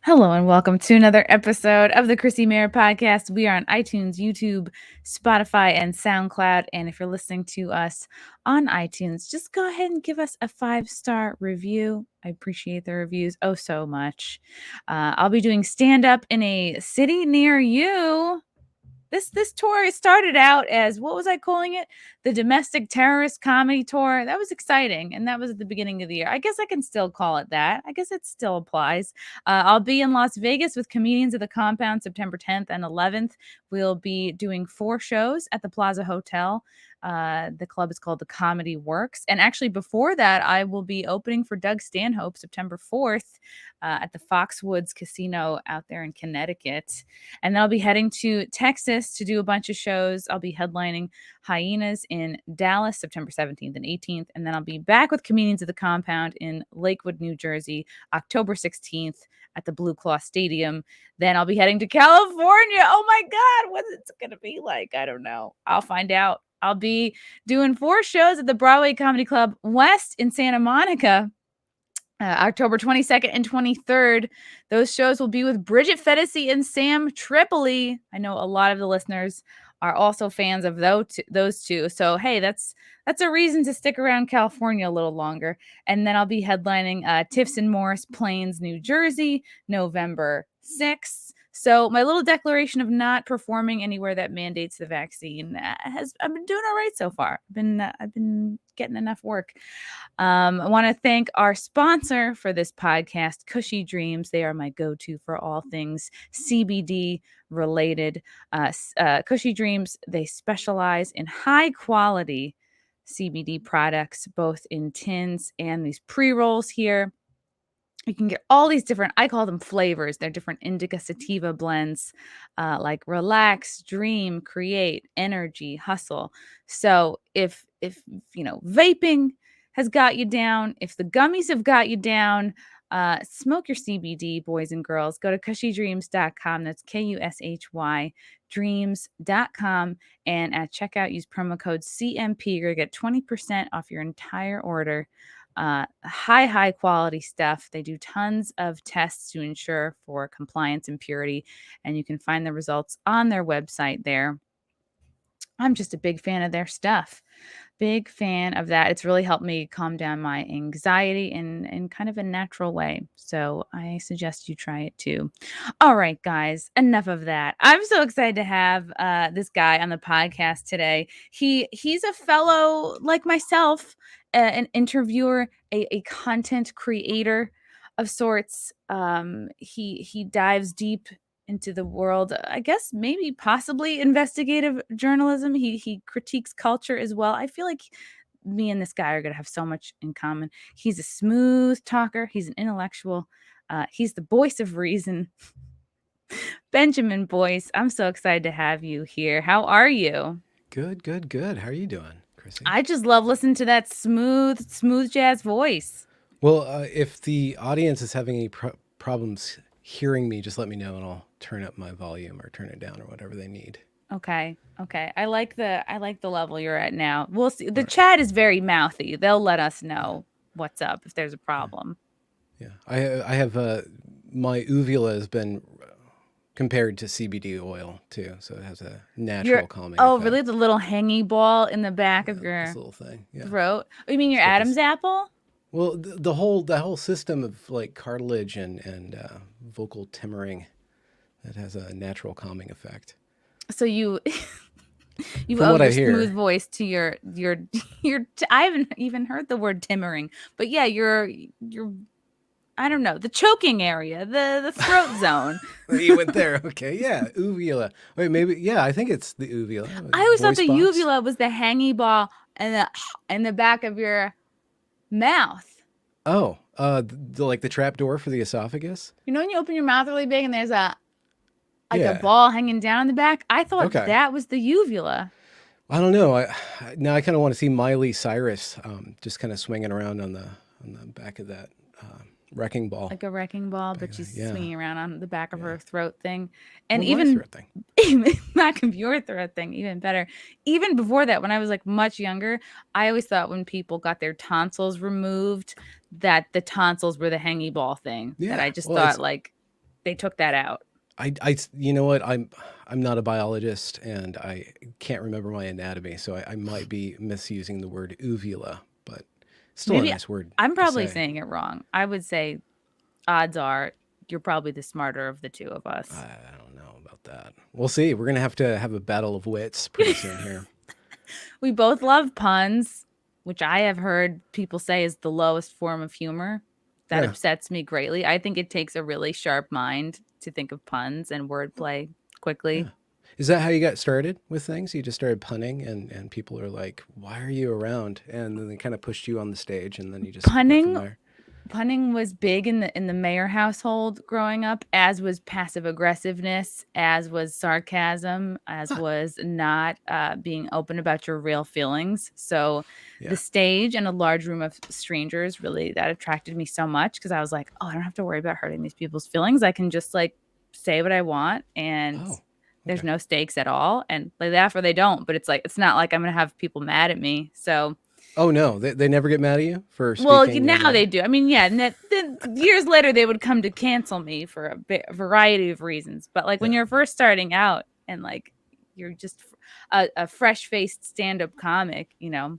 Hello and welcome to another episode of the Chrissie Mayr podcast. We are on iTunes, YouTube, Spotify, and SoundCloud. And if you're listening to us on iTunes, just go ahead and give us a 5-star review. I appreciate the reviews so much. I'll be doing stand-up in a city near you. This tour started out as, what was I calling it? The Domestic Terrorist Comedy Tour. That was exciting, and that was at the beginning of the year. I guess I can still call it that. I guess it still applies. I'll be in Las Vegas with Comedians of the Compound September 10th and 11th. We'll be doing 4 shows at the Plaza Hotel. The club is called The Comedy Works. And actually, before that, I will be opening for Doug Stanhope September 4th at the Foxwoods Casino out there in Connecticut. And then I'll be heading to Texas to do a bunch of shows. I'll be headlining Hyenas in Dallas September 17th and 18th. And then I'll be back with Comedians of the Compound in Lakewood, New Jersey, October 16th at the Blue Claw Stadium. Then I'll be heading to California. Oh my God, what's it going to be like? I don't know. I'll find out. I'll be doing 4 shows at the Broadway Comedy Club West in Santa Monica. October 22nd and 23rd. Those shows will be with Bridget Fedesi and Sam Tripoli. I know a lot of the listeners are also fans of those two. So, hey, that's a reason to stick around California a little longer. And then I'll be headlining Tiffs and Morris Plains, New Jersey, November 6th. So my little declaration of not performing anywhere that mandates the vaccine I've been doing all right so far. I've been getting enough work. I want to thank our sponsor for this podcast, Cushy Dreams. They are my go-to for all things CBD related. Cushy Dreams, they specialize in high quality CBD products, both in tins and these pre-rolls here. You can get all these different, I call them flavors. They're different indica sativa blends, like relax, dream, create, energy, hustle. So if vaping has got you down, if the gummies have got you down, smoke your CBD, boys and girls. Go to cushydreams.com. That's KUSHY dreams.com. And at checkout, use promo code CMP. You're going to get 20% off your entire order. High quality stuff. They do tons of tests to ensure for compliance and purity, and you can find the results on their website there. I'm just a big fan of their stuff. Big fan of that. It's really helped me calm down my anxiety in kind of a natural way. So I suggest you try it too. All right, guys, enough of that. I'm so excited to have this guy on the podcast today. He's a fellow like myself, an interviewer, a content creator of sorts. He dives deep into the world, I guess maybe possibly investigative journalism. He critiques culture as well. I feel like me and this guy are going to have so much in common. He's a smooth talker. He's an intellectual. He's the voice of reason. Benjamin Boyce, I'm so excited to have you here. How are you? Good. How are you doing, Chrissy? I just love listening to that smooth jazz voice. Well, if the audience is having any problems hearing me, just let me know and I'll turn up my volume or turn it down or whatever they need. Okay. I like the level you're at now. We'll see. The chat is very mouthy. They'll let us know what's up if there's a problem. Yeah. I have my uvula has been compared to CBD oil too, so it has a natural calming effect. Really? The little hangy ball in the back of your this little thing. Yeah. throat? Oh, you mean your Adam's apple? Well, the whole system of like cartilage and vocal timbering that has a natural calming effect. So you From owe what I your hear. smooth voice to your I haven't even heard the word timbering, but yeah, your I don't know, the choking area, the throat zone. You went there. Okay, yeah, uvula. Wait, maybe, yeah, I think it's the uvula. I always thought the Voice box. uvula was the hangy ball and the back of your mouth. Oh, like the trap door for the esophagus? You know when you open your mouth really big and there's a Yeah. ball hanging down in the back? I thought Okay. that was the uvula. I don't know. Now I kind of want to see Miley Cyrus just kind of swinging around on the back of that wrecking ball. Like a wrecking ball, but she's Yeah. swinging around on the back of her throat thing. And Well, even my throat thing. back of your throat thing, even better. Even before that, when I was like much younger, I always thought when people got their tonsils removed, that the tonsils were the hangy ball thing. Yeah. That I just Well, thought it's like they took that out. You know what? I'm not a biologist and I can't remember my anatomy, so I might be misusing the word uvula, but still Maybe a nice word I'm to probably say. saying it wrong. I would say odds are you're probably the smarter of the two of us. I don't know about that. We'll see. We're gonna have to have a battle of wits pretty soon here. We both love puns, which I have heard people say is the lowest form of humor. That Yeah. upsets me greatly. I think it takes a really sharp mind to think of puns and wordplay quickly. Yeah. Is that how you got started with things? You just started punning and people are like, why are you around? And then they kind of pushed you on the stage and then you just went from Punning there. punning was big in the Mayr household growing up, as was passive aggressiveness, as was sarcasm, as Huh. was not being open about your real feelings. So the Yeah. stage and a large room of strangers, really, that attracted me so much, because I was like, oh, I don't have to worry about hurting these people's feelings. I can just like say what I want, and Oh, there's okay. no stakes at all, and they laugh or they don't. But it's like, it's not like I'm gonna have people mad at me. So Oh no, they never get mad at you for well, speaking now and they do. I mean, yeah, and then years later they would come to cancel me for a variety of reasons. But like when yeah. you're first starting out and like you're just a fresh-faced stand-up comic, Yeah.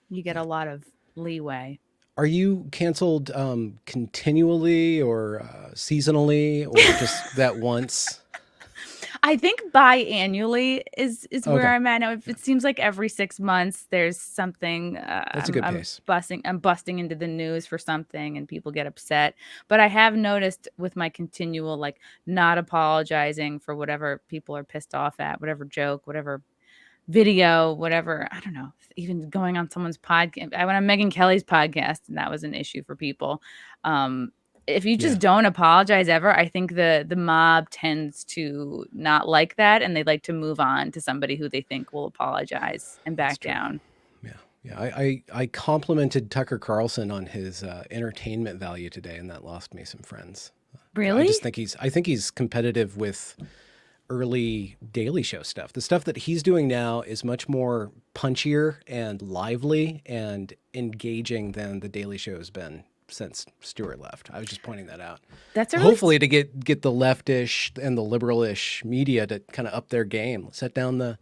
you get Yeah. a lot of leeway. Are you canceled continually or seasonally or just that once? I think biannually is where Okay. I'm at now. If Yeah. it seems like every 6 months there's something, That's a good pace. I'm busting into the news for something and people get upset. But I have noticed with my continual like not apologizing for whatever people are pissed off at, whatever joke, whatever video, whatever, I don't know, even going on someone's podcast. I went on Megyn Kelly's podcast and that was an issue for people. Um, if you just Yeah. don't apologize ever, I think the mob tends to not like that, and they like to move on to somebody who they think will apologize and That's back true. down. Yeah. Yeah. I complimented Tucker Carlson on his entertainment value today, and that lost me some friends. Really? I think he's competitive with early Daily Show stuff. The stuff that he's doing now is much more punchier and lively and engaging than the Daily Show has been since Stewart left. I was just pointing that out. That's a really Hopefully to get the leftish and the liberalish media to kind of up their game, set down the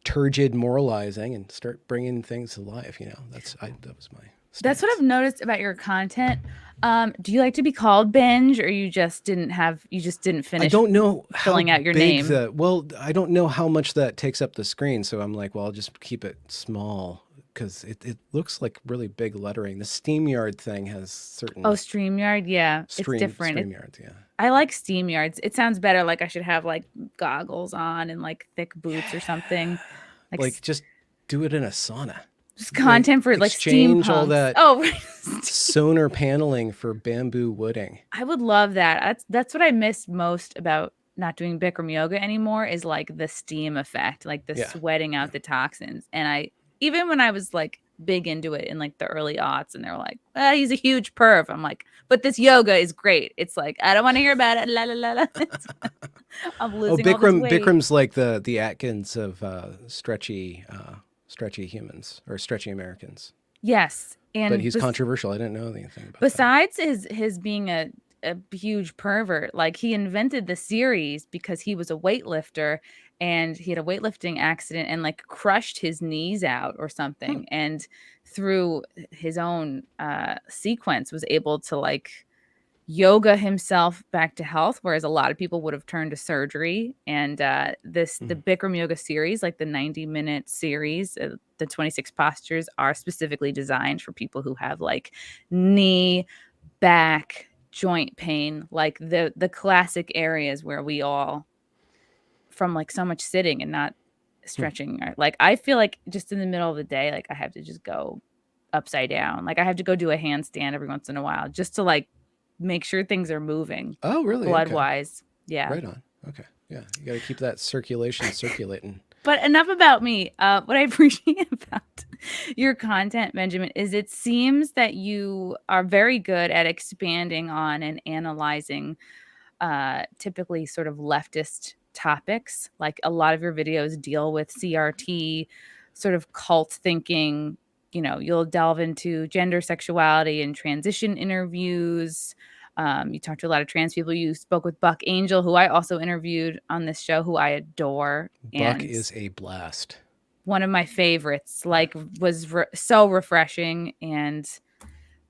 turgid moralizing and start bringing things to life. That was my stance. That's what I've noticed about your content. Do you like to be called binge, or you just didn't finish I don't know how filling out your big name? I don't know how much that takes up the screen. So I'm like, well, I'll just keep it small because it looks like really big lettering. The SteamYard thing has certain Oh, StreamYard, yeah, it's different. StreamYards, yeah. I like SteamYards. It sounds better. Like I should have like goggles on and like thick boots or something. Like Like just do it in a sauna. just content for like Exchange all steampunks. that Oh, right. sonar paneling for bamboo wooding. I would love that. That's what I miss most about not doing Bikram yoga anymore, is like the steam effect, like the Yeah. sweating out the toxins. And even when I was like big into it in like the early aughts, and they're like, he's a huge perv. I'm like, but this yoga is great. It's like, I don't want to hear about it. La la la la. I'm losing all this weight. Bikram's like the Atkins of stretchy humans or stretchy Americans. Yes. And But he's controversial. I didn't know anything about that. besides his being a huge pervert, like he invented the series because he was a weightlifter and he had a weightlifting accident and like crushed his knees out or something, and through his own sequence was able to like yoga himself back to health, whereas a lot of people would have turned to surgery. And the Bikram yoga series, like the 90-minute series, the 26 postures are specifically designed for people who have like knee, back, joint pain, like the classic areas where we all, from like so much sitting and not stretching, like I feel like just in the middle of the day, like I have to just go upside down, like I have to go do a handstand every once in a while just to like make sure things are moving. Oh, really? Blood Okay. wise. Yeah. Right on. Okay. Yeah. You got to keep that circulation circulating. But enough about me. What I appreciate about your content, Benjamin, is it seems that you are very good at expanding on and analyzing typically sort of leftist topics. Like a lot of your videos deal with CRT, sort of cult thinking. You'll delve into gender, sexuality, and transition interviews. You talked to a lot of trans people. You spoke with Buck Angel, who I also interviewed on this show, who I adore. Buck And is a blast. one of my favorites, like was so refreshing and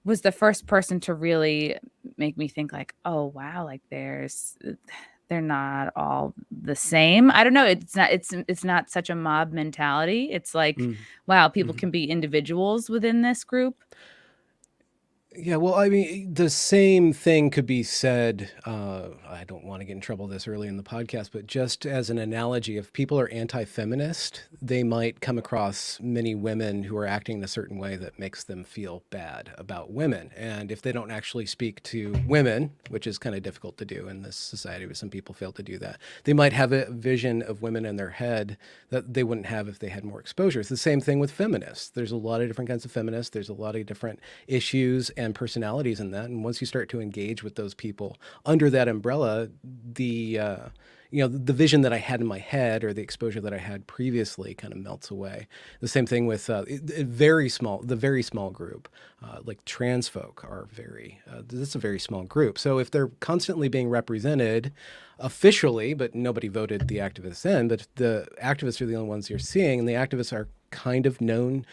was the first person to really make me think like, oh wow, like they're not all the same. I don't know. It's not such a mob mentality. It's like, wow, people can be individuals within this group. Yeah, well, I mean, the same thing could be said. I don't want to get in trouble this early in the podcast, but just as an analogy, if people are anti-feminist, they might come across many women who are acting in a certain way that makes them feel bad about women. And if they don't actually speak to women, which is kind of difficult to do in this society, but some people fail to do that, they might have a vision of women in their head that they wouldn't have if they had more exposure. It's the same thing with feminists. There's a lot of different kinds of feminists. There's a lot of different issues and personalities in that. And once you start to engage with those people under that umbrella, the vision that I had in my head or the exposure that I had previously kind of melts away. The same thing with the very small group, like trans folk are this is a very small group. So if they're constantly being represented officially, but nobody voted the activists in, but the activists are the only ones you're seeing, and the activists are kind of known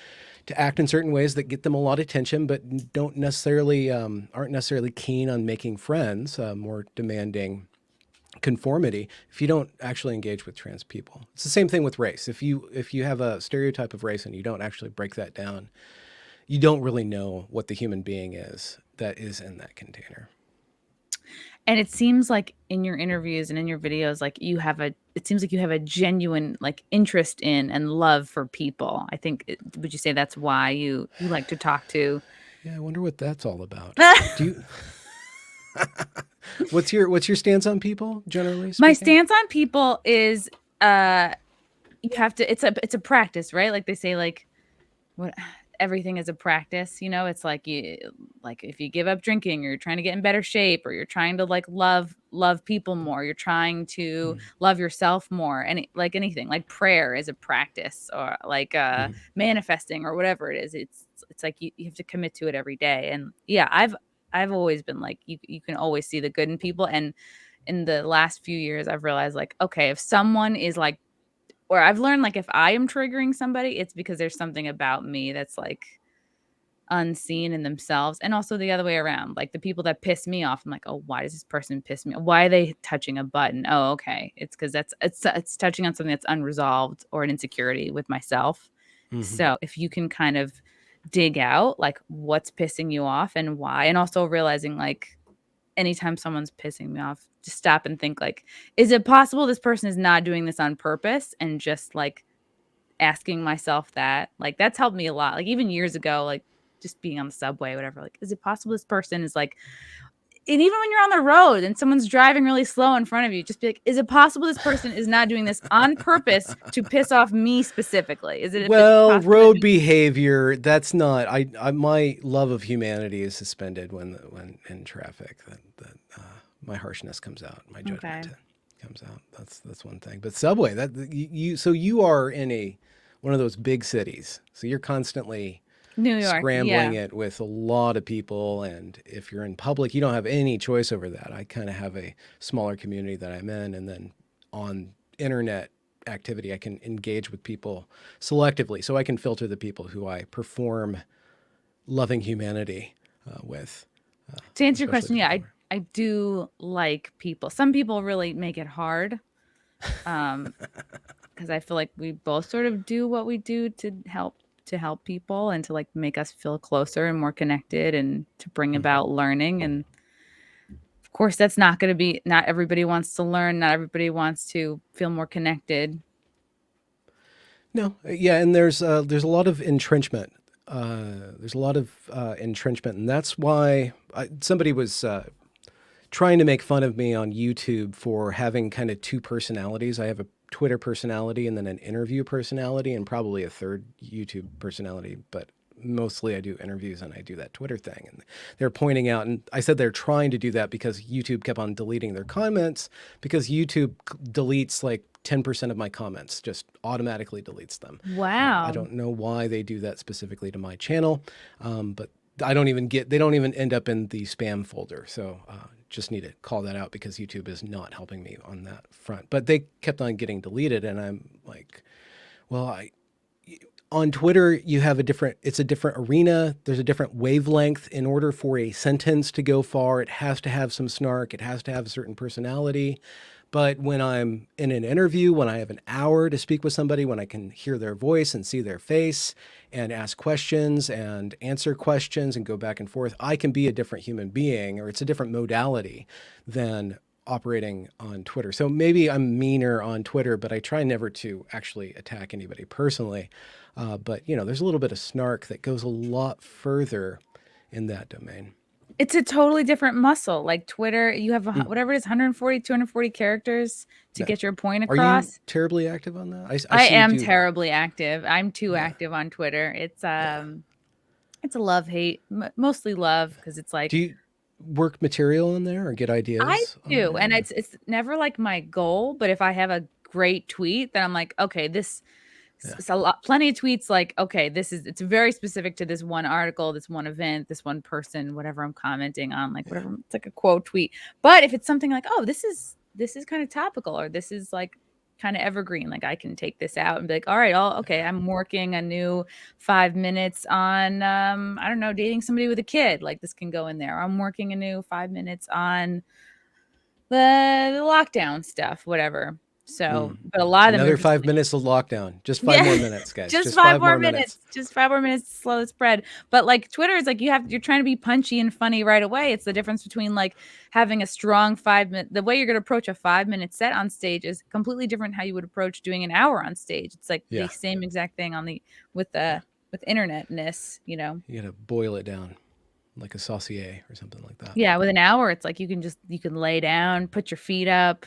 to act in certain ways that get them a lot of attention, but don't necessarily aren't necessarily keen on making friends, more demanding conformity. If you don't actually engage with trans people, it's the same thing with race. If you have a stereotype of race and you don't actually break that down, you don't really know what the human being is that is in that container. And it seems like in your interviews and in your videos, like it seems like you have a genuine like interest in and love for people. I think, would you say that's why you like to talk to? Yeah, I wonder what that's all about. Do you? What's your stance on people, generally speaking? My stance on people is you have to. It's a practice, right? Like they say, like what everything is a practice. You know, it's like if you give up drinking, or you're trying to get in better shape, or you're trying to like love people more, you're trying to love yourself more, and like anything, like prayer is a practice, or like manifesting, or whatever it is. It's like you have to commit to it every day. And yeah, I've always been like, you can always see the good in people. And in the last few years, I've realized like, okay, if someone is like, or I've learned like if I am triggering somebody, it's because there's something about me that's like unseen in themselves. And also the other way around, like the people that piss me off, I'm like, oh, why does this person piss me off? Why are they touching a button? Oh, okay. It's because it's touching on something that's unresolved or an insecurity with myself. So if you can kind of dig out like what's pissing you off and why, and also realizing like anytime someone's pissing me off, just stop and think like, is it possible this person is not doing this on purpose? And just like asking myself that, like, that's helped me a lot. Like even years ago, like just being on the subway, whatever, like, is it possible this person is like, and even when you're on the road and someone's driving really slow in front of you, just be like, is it possible this person is not doing this on purpose to piss off me specifically? Is it Well, road behavior, that's not, my love of humanity is suspended when in traffic. That my harshness comes out, my judgment comes out. That's one thing. But subway, so you are in one of those big cities. So you're constantly New York, scrambling it with a lot of people. And if you're in public, you don't have any choice over that. I kind of have a smaller community that I'm in. And then on internet activity, I can engage with people selectively. So I can filter the people who I perform loving humanity with. To answer your question, yeah, I do like people. Some people really make it hard. Because I feel like we both sort of do what we do to help people and to like make us feel closer and more connected and to bring about learning. And of course, that's not going to be, not everybody wants to learn. Not everybody wants to feel more connected. No. Yeah. And there's a lot of entrenchment. There's a lot of entrenchment. And that's why somebody was trying to make fun of me on YouTube for having kind of two personalities. I have a Twitter personality and then an interview personality and probably a third YouTube personality, but mostly I do interviews and I do that Twitter thing. And they're pointing out, and I said they're trying to do that because YouTube kept on deleting their comments, because YouTube deletes like 10% of my comments, just automatically deletes them. Wow. I don't know why they do that specifically to my channel, but they don't even end up in the spam folder. So just need to call that out because YouTube is not helping me on that front. But they kept on getting deleted, and I'm like, well, on Twitter, it's a different arena. There's a different wavelength. In order for a sentence to go far, it has to have some snark. It has to have a certain personality. But when I'm in an interview, when I have an hour to speak with somebody, when I can hear their voice and see their face and ask questions and answer questions and go back and forth, I can be a different human being, or it's a different modality than operating on Twitter. So maybe I'm meaner on Twitter, but I try never to actually attack anybody personally. But, there's a little bit of snark that goes a lot further in that domain. It's a totally different muscle. Like Twitter, you have whatever it is, 140, 240 characters to get your point across. Are you terribly active on that? I am terribly active. I'm too active on Twitter. It's it's a love-hate, mostly love, because it's like... Do you work material on there or get ideas? I do, and it's never like my goal, but if I have a great tweet, then I'm like, okay, this... It's plenty of tweets like, okay, it's very specific to this one article, this one event, this one person, whatever I'm commenting on, like whatever, it's like a quote tweet. But if it's something like, oh, this is kind of topical, or this is like kind of evergreen, like I can take this out and be like, all right, okay, I'm working a new 5 minutes on, I don't know, dating somebody with a kid, like this can go in there. I'm working a new 5 minutes on the lockdown stuff, whatever. So, but a lot of them another 5 minutes of lockdown. Just 5 more minutes, guys. Just 5 more minutes. Just 5 more minutes to slow the spread. But like Twitter is like you're trying to be punchy and funny right away. It's the difference between like having a strong 5 minute. The way you're going to approach a 5 minute set on stage is completely different how you would approach doing an hour on stage. It's like the same exact thing with internetness. You got to boil it down like a saucier or something like that. Yeah, with an hour, it's like you can lay down, put your feet up.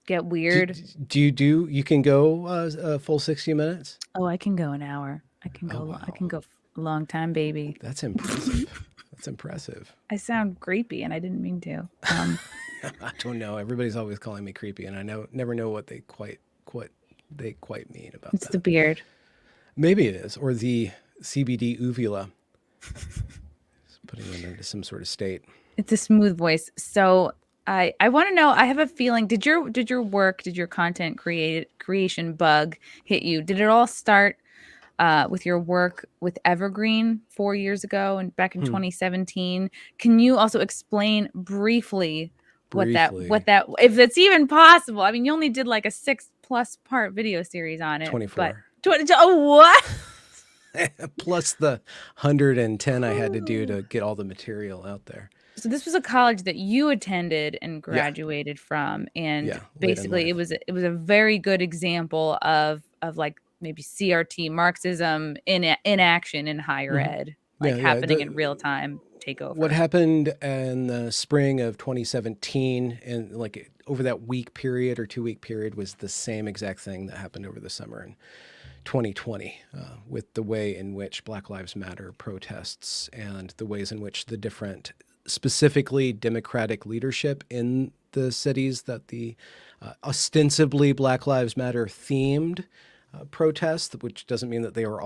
Get weird. You can go a full 60 minutes? Oh, I can go an hour. I can go. Wow. I can go a long time, baby. That's impressive. That's impressive. I sound creepy, and I didn't mean to. I don't know. Everybody's always calling me creepy, and I never know what they quite mean about that. It's the beard. Maybe it is, or the CBD uvula. Just putting them into some sort of state. It's a smooth voice. So I want to know, I have a feeling, did your content creation bug hit you? Did it all start with your work with Evergreen 4 years ago and back in 2017? Can you also explain briefly what that, if it's even possible? I mean, you only did like a 6+ part video series on it. 24. What? Plus the 110 I had to do to get all the material out there. So this was a college that you attended and graduated from, and basically it was a very good example of like maybe CRT Marxism in action in higher ed, like happening in real time takeover. What happened in the spring of 2017 and like over that week period or 2 week period was the same exact thing that happened over the summer in 2020 with the way in which Black Lives Matter protests and the ways in which the different specifically Democratic leadership in the cities that the ostensibly Black Lives Matter themed protests, which doesn't mean that they were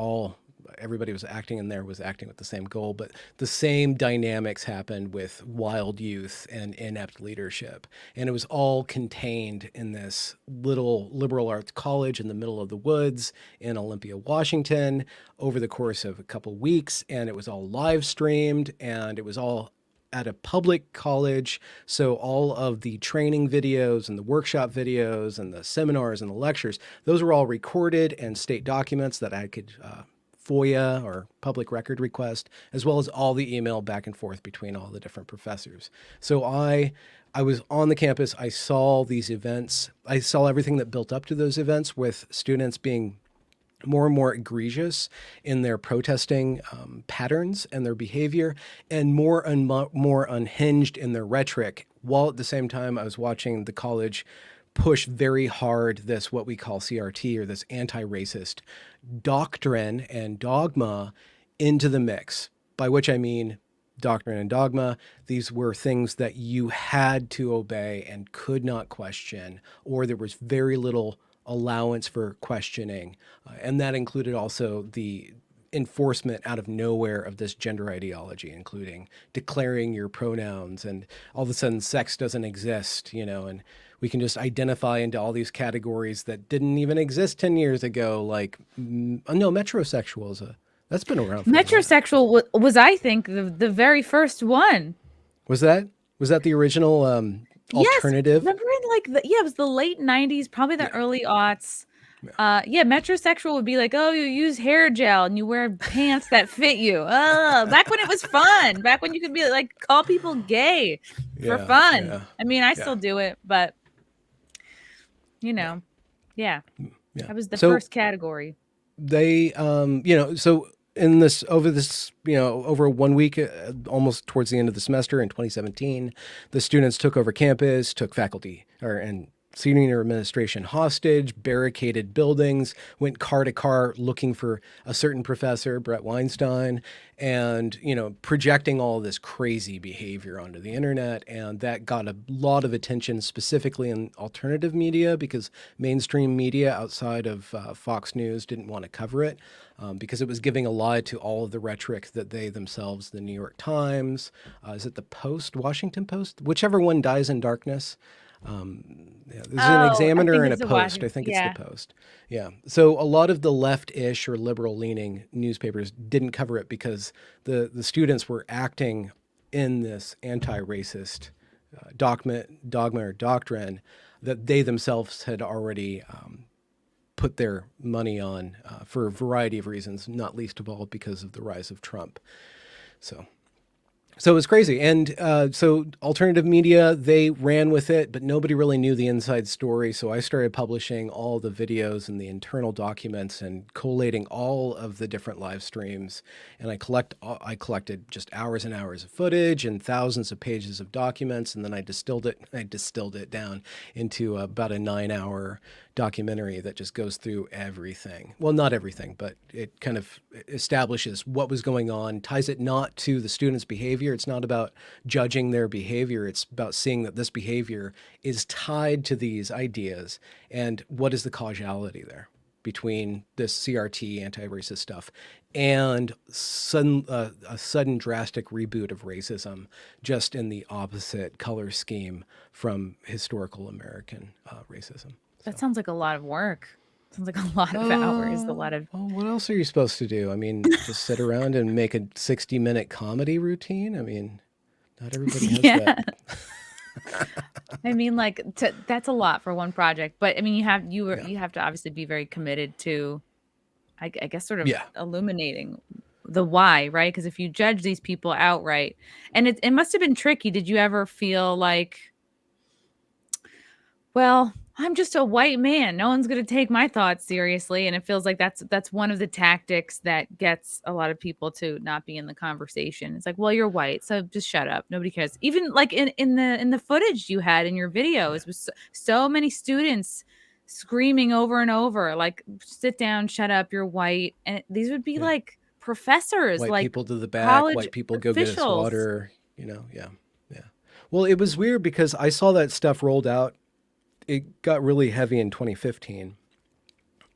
everybody was acting with the same goal, but the same dynamics happened with wild youth and inept leadership. And it was all contained in this little liberal arts college in the middle of the woods in Olympia, Washington over the course of a couple weeks. And it was all live streamed, and it was all at a public college. So all of the training videos and the workshop videos and the seminars and the lectures, those were all recorded and state documents that I could FOIA or public record request, as well as all the email back and forth between all the different professors. So I was on the campus. I saw these events. I saw everything that built up to those events, with students being more and more egregious in their protesting patterns and their behavior, and more unhinged in their rhetoric, while at the same time I was watching the college push very hard this, what we call CRT, or this anti-racist doctrine and dogma into the mix, by which I mean doctrine and dogma. These were things that you had to obey and could not question, or there was very little allowance for questioning. And that included also the enforcement out of nowhere of this gender ideology, including declaring your pronouns, and all of a sudden sex doesn't exist, and we can just identify into all these categories that didn't even exist 10 years ago. Like, no, metrosexual that's been around for a while. Metrosexual was I think the very first one. Was that the original alternative? Yes, remember in it was the late 90s, probably the early aughts. Metrosexual would be like, oh, you use hair gel and you wear pants that fit you. Back when it was fun. Back when you could be like, call people gay for fun. Yeah. I mean, I still do it, but that was the first category. They, so in this, over 1 week, almost towards the end of the semester in 2017, the students took over campus, took faculty and senior administration hostage, barricaded buildings, went car to car looking for a certain professor, Brett Weinstein, and, projecting all this crazy behavior onto the internet. And that got a lot of attention, specifically in alternative media, because mainstream media outside of Fox News didn't want to cover it, because it was giving a lie to all of the rhetoric that they themselves, the New York Times, is it the Post, Washington Post, whichever one dies in darkness. There's an Examiner and a Post. I think it's the Post. Yeah. So a lot of the left-ish or liberal-leaning newspapers didn't cover it because the students were acting in this anti-racist dogma or doctrine that they themselves had already put their money on for a variety of reasons, not least of all because of the rise of Trump. So it was crazy. And so alternative media, they ran with it, but nobody really knew the inside story. So I started publishing all the videos and the internal documents and collating all of the different live streams. And I collected just hours and hours of footage and thousands of pages of documents. And then I distilled it down into about a 9-hour documentary that just goes through everything. Well, not everything, but it kind of establishes what was going on, ties it not to the students' behavior. It's not about judging their behavior. It's about seeing that this behavior is tied to these ideas, and what is the causality there between this CRT anti-racist stuff and a sudden drastic reboot of racism, just in the opposite color scheme from historical American racism. That sounds like a lot of work. Sounds like a lot of hours, a lot of... Well, what else are you supposed to do? I mean, just sit around and make a 60-minute comedy routine? I mean, not everybody has that. I mean, that's a lot for one project. But I mean, you have to obviously be very committed to, I guess, sort of illuminating the why, right? Because if you judge these people outright, and it must have been tricky. Did you ever feel like, well, I'm just a white man, no one's going to take my thoughts seriously? And it feels like that's one of the tactics that gets a lot of people to not be in the conversation. It's like, well, you're white, so just shut up. Nobody cares. Even like in the footage you had in your videos, with so many students screaming over and over, like, sit down, shut up, you're white. And these would be like professors, white like people to the back, white people go get us water, Yeah. Well, it was weird because I saw that stuff rolled out. It got really heavy in 2015,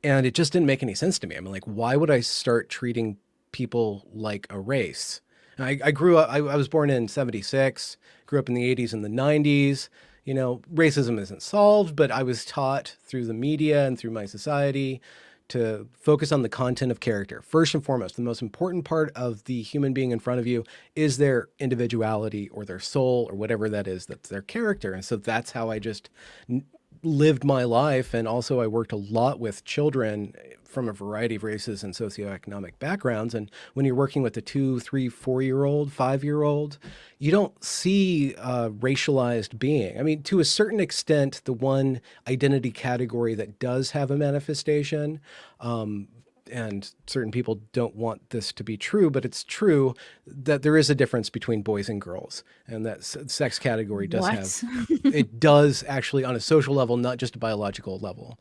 and it just didn't make any sense to me. I mean, like, why would I start treating people like a race? And I grew up, I was born in 76, grew up in the 80s and the 90s. Racism isn't solved, but I was taught through the media and through my society to focus on the content of character. First and foremost, the most important part of the human being in front of you is their individuality or their soul or whatever that is, that's their character. And so that's how I just lived my life. And also I worked a lot with children from a variety of races and socioeconomic backgrounds. And when you're working with a 2, 3, 4-year-old, 5-year-old, you don't see a racialized being. I mean, to a certain extent, the one identity category that does have a manifestation, and certain people don't want this to be true, but it's true that there is a difference between boys and girls, and that sex category does it does actually, on a social level, not just a biological level.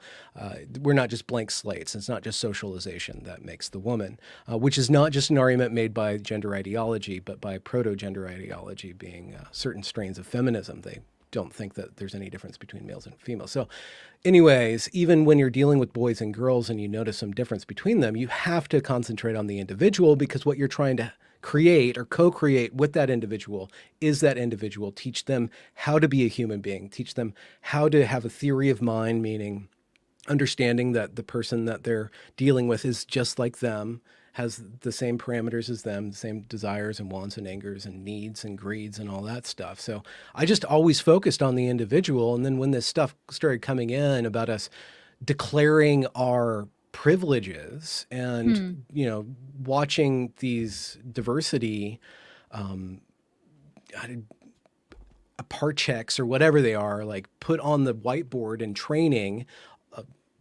We're not just blank slates. It's not just socialization that makes the woman, which is not just an argument made by gender ideology, but by proto-gender ideology being certain strains of feminism. They don't think that there's any difference between males and females. So anyways, even when you're dealing with boys and girls and you notice some difference between them, you have to concentrate on the individual, because what you're trying to create or co-create with that individual is that individual. Teach them how to be a human being, teach them how to have a theory of mind, meaning understanding that the person that they're dealing with is just like them, has the same parameters as them, the same desires and wants and angers and needs and greeds and all that stuff. So I just always focused on the individual. And then when this stuff started coming in about us declaring our privileges and, watching these diversity part checks or whatever they are, like put on the whiteboard in training,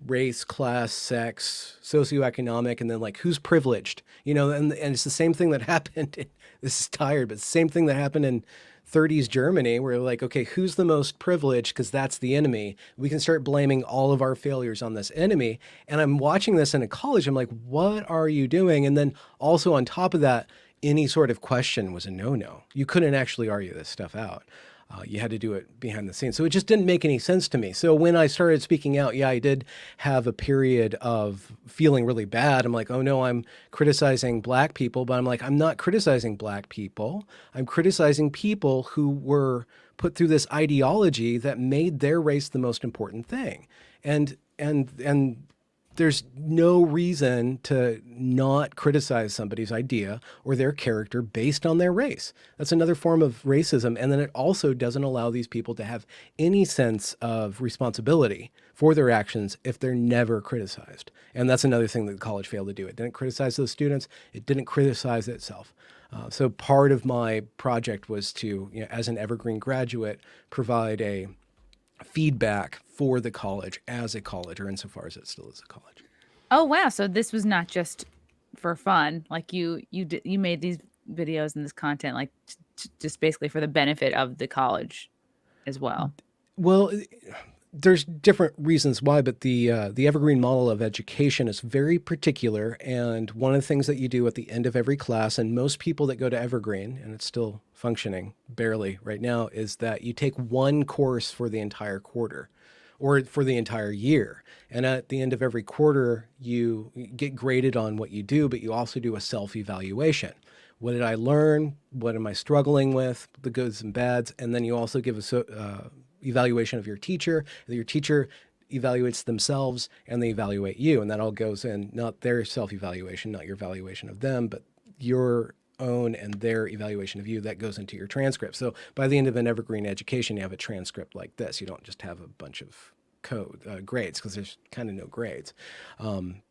race, class, sex, socioeconomic, and then like who's privileged, and it's the same thing that happened. This is tired, but it's the same thing that happened in 30s Germany, where like, okay, who's the most privileged? Because that's the enemy. We can start blaming all of our failures on this enemy. And I'm watching this in a college. I'm like, what are you doing? And then also on top of that, any sort of question was a no-no. You couldn't actually argue this stuff out. You had to do it behind the scenes. So it just didn't make any sense to me. So when I started speaking out, I did have a period of feeling really bad. I'm like, oh no, I'm criticizing Black people. But I'm like, I'm not criticizing Black people. I'm criticizing people who were put through this ideology that made their race the most important thing. And there's no reason to not criticize somebody's idea or their character based on their race. That's another form of racism. And then it also doesn't allow these people to have any sense of responsibility for their actions if they're never criticized. And that's another thing that the college failed to do. It didn't criticize those students. It didn't criticize itself. So part of my project was to, as an Evergreen graduate, provide a feedback for the college as a college, or insofar as it still is a college. Oh wow! So this was not just for fun. Like you made these videos and this content like just basically for the benefit of the college as well. Well, there's different reasons why, but the Evergreen model of education is very particular. And one of the things that you do at the end of every class, and most people that go to Evergreen, and it's still functioning barely right now, is that you take one course for the entire quarter or for the entire year. And at the end of every quarter, you get graded on what you do, but you also do a self-evaluation. What did I learn? What am I struggling with? The goods and bads. And then you also give a evaluation of your teacher. Your teacher evaluates themselves and they evaluate you. And that all goes in, not their self-evaluation, not your evaluation of them, but your own and their evaluation of you. That goes into your transcript. So by the end of an Evergreen education, you have a transcript like this. You don't just have a bunch of grades, because there's kind of no grades.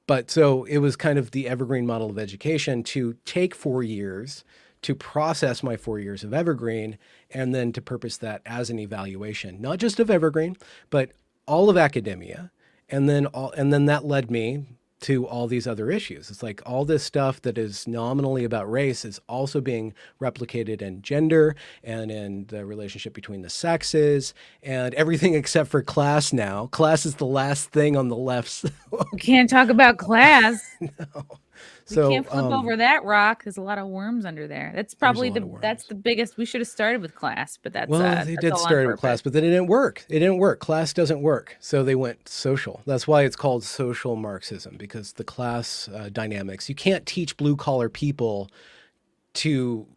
But so it was kind of the Evergreen model of education to take 4 years to process my 4 years of Evergreen, and then to purpose that as an evaluation, not just of Evergreen, but all of academia. And then that led me to all these other issues. It's like all this stuff that is nominally about race is also being replicated in gender and in the relationship between the sexes and everything except for class now. Class is the last thing on the left. We can't talk about class. No. We can't flip over that rock. There's a lot of worms under there. That's probably that's the biggest. We should have started with class, but that's they did start with class, but then it didn't work. It didn't work. Class doesn't work, so they went social. That's why it's called social Marxism, because the class dynamics. You can't teach blue collar people to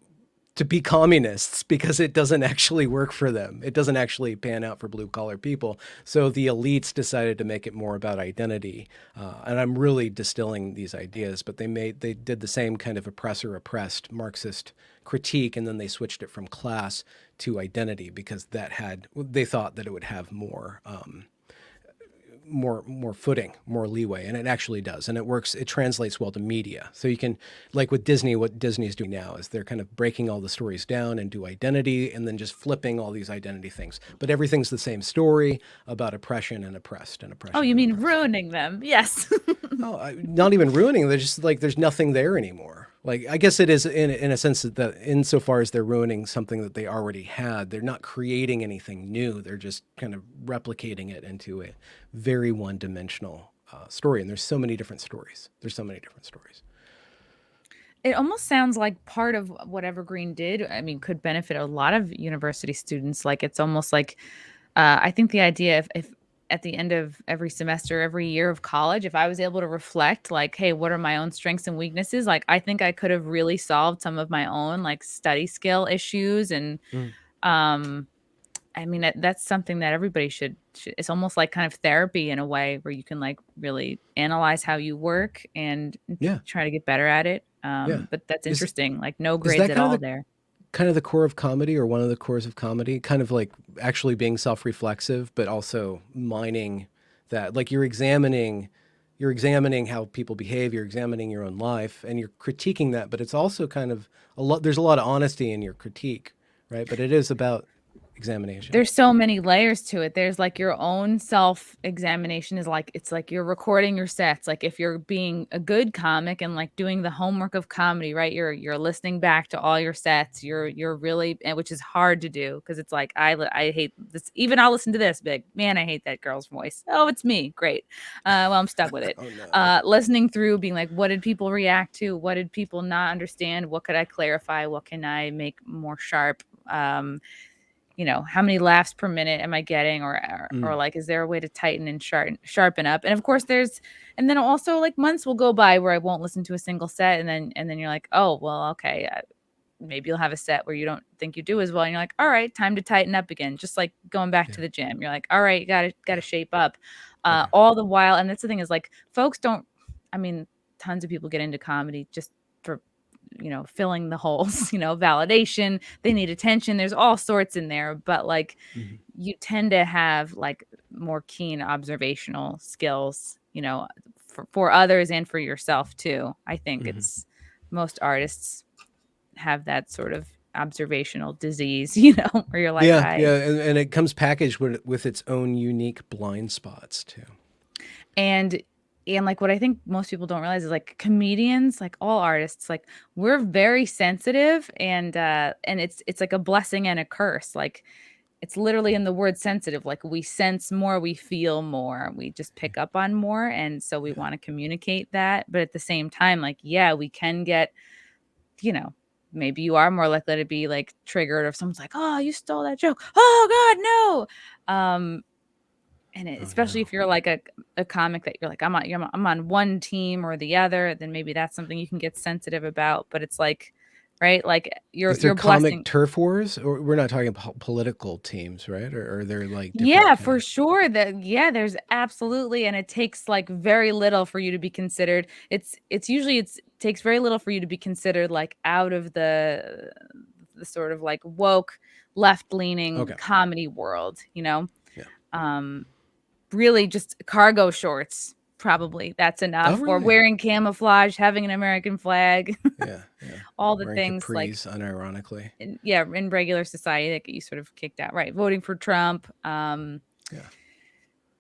be communists, because it doesn't actually work for them. It doesn't actually pan out for blue collar people. So the elites decided to make it more about identity. And I'm really distilling these ideas, but they did the same kind of oppressor oppressed Marxist critique, and then they switched it from class to identity, because they thought that it would have more footing, more leeway, and it actually does. And it works, it translates well to media. So you can, like with Disney, what Disney's doing now is they're kind of breaking all the stories down and do identity, and then just flipping all these identity things. But everything's the same story about oppression and oppressed and oppression. Oh, you mean ruining them? Yes. Not even ruining. They're just like, there's nothing there anymore. Like, I guess it is in a sense that insofar as they're ruining something that they already had, they're not creating anything new. They're just kind of replicating it into a very one-dimensional story. And there's so many different stories. It almost sounds like part of what Evergreen did, I mean, could benefit a lot of university students. Like, it's almost like, I think the idea if at the end of every semester, every year of college, if I was able to reflect, like, hey, what are my own strengths and weaknesses? Like, I think I could have really solved some of my own like study skill issues. And Mm. um, I mean, that's something that everybody should. It's almost like kind of therapy in a way where you can like really analyze how you work and Yeah. try to get better at it. Yeah. But that's Is interesting. Like no is grades that at all there. kind of the core of comedy, or one of the cores of comedy? Kind of like actually being self-reflexive, but also mining that. Like you're examining how people behave, you're examining your own life, and you're critiquing that. But it's also kind of a lot. There's a lot of honesty in your critique, right? But it is about examination. There's so many layers to it. There's like your own self-examination is like it's like you're recording your sets. Like if you're being a good comic and like doing the homework of comedy, right? You're listening back to all your sets. You're really and which is hard to do because it's like I hate this. Even I'll listen to this big man. I hate that girl's voice. Oh, it's me. Great. Well, I'm stuck with it. Oh no. Listening through, being like, what did people react to? What did people not understand? What could I clarify? What can I make more sharp? How many laughs per minute am I getting, or Mm. like, is there a way to tighten and sharpen up? And of course, and then also like months will go by where I won't listen to a single set, and then you're like, oh well, okay, maybe you'll have a set where you don't think you do as well, and you're like, all right, time to tighten up again, just like going back Yeah. to the gym. You're like, all right, you gotta shape up, Okay. all the while. And that's the thing is like, folks don't. I mean, tons of people get into comedy just for filling the holes, validation, they need attention. There's all sorts in there, but like Mhm. you tend to have like more keen observational skills, for others and for yourself too. I think Mhm. it's most artists have that sort of observational disease, where you're like, Yeah, yeah, and it comes packaged with its own unique blind spots too. and like what I think most people don't realize is like comedians, like all artists, like we're very sensitive, and it's like a blessing and a curse. Like it's literally in the word sensitive. Like we sense more, we feel more, we just pick up on more, and so we Yeah. want to communicate that. But at the same time, like yeah, we can get, you know, maybe you are more likely to be like triggered if someone's like, "Oh, you stole that joke." Oh God, no. Oh Especially no. if you're like a comic that you're like, I'm on one team or the other, then maybe that's something you can get sensitive about. But it's like, right, like Is there you're comic blessing. turf wars, or we're not talking political teams, right? Or are there like different Yeah, kind for of? sure. There's absolutely, and it takes like very little for you to be considered. It's usually it takes very little for you to be considered like out of the sort of like woke left leaning Okay. comedy world, Yeah. Um, really just cargo shorts, probably that's Oh enough, or really? wearing camouflage, having an American flag, Yeah. Yeah. all the Wearing things like capris, unironically. in regular society that get you sort of kicked out, right? Voting for Trump, Yeah.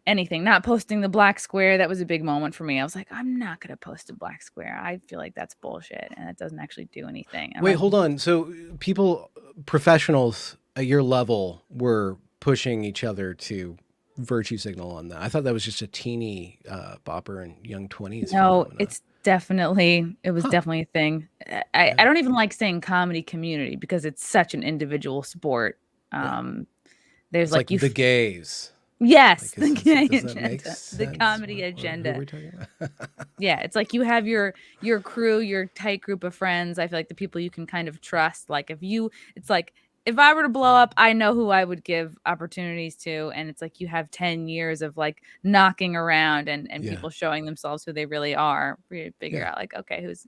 anything, not posting the black square. That was a big moment for me. I was like, I'm not going to post a black square. I feel like that's bullshit and it doesn't actually do anything. I'm Wait, like, hold on. So people, professionals at your level, were pushing each other to virtue signal on that. I thought that was just a teeny bopper and young 20s no, phenomena. it was Huh. definitely a thing. I Yeah. don't even like saying comedy community because it's such an individual sport. Yeah. Um, there's It's like like the gays. yes, Like, the is, gay does that make agenda, the sense? comedy Or who are agenda. we talking about? Yeah, it's like you have your crew, your tight group of friends. I feel like the people you can kind of trust. Like it's like if I were to blow up, I know who I would give opportunities to, and it's like you have 10 years of like knocking around and Yeah. people showing themselves who they really are. For you to figure Yeah. out like, okay, who's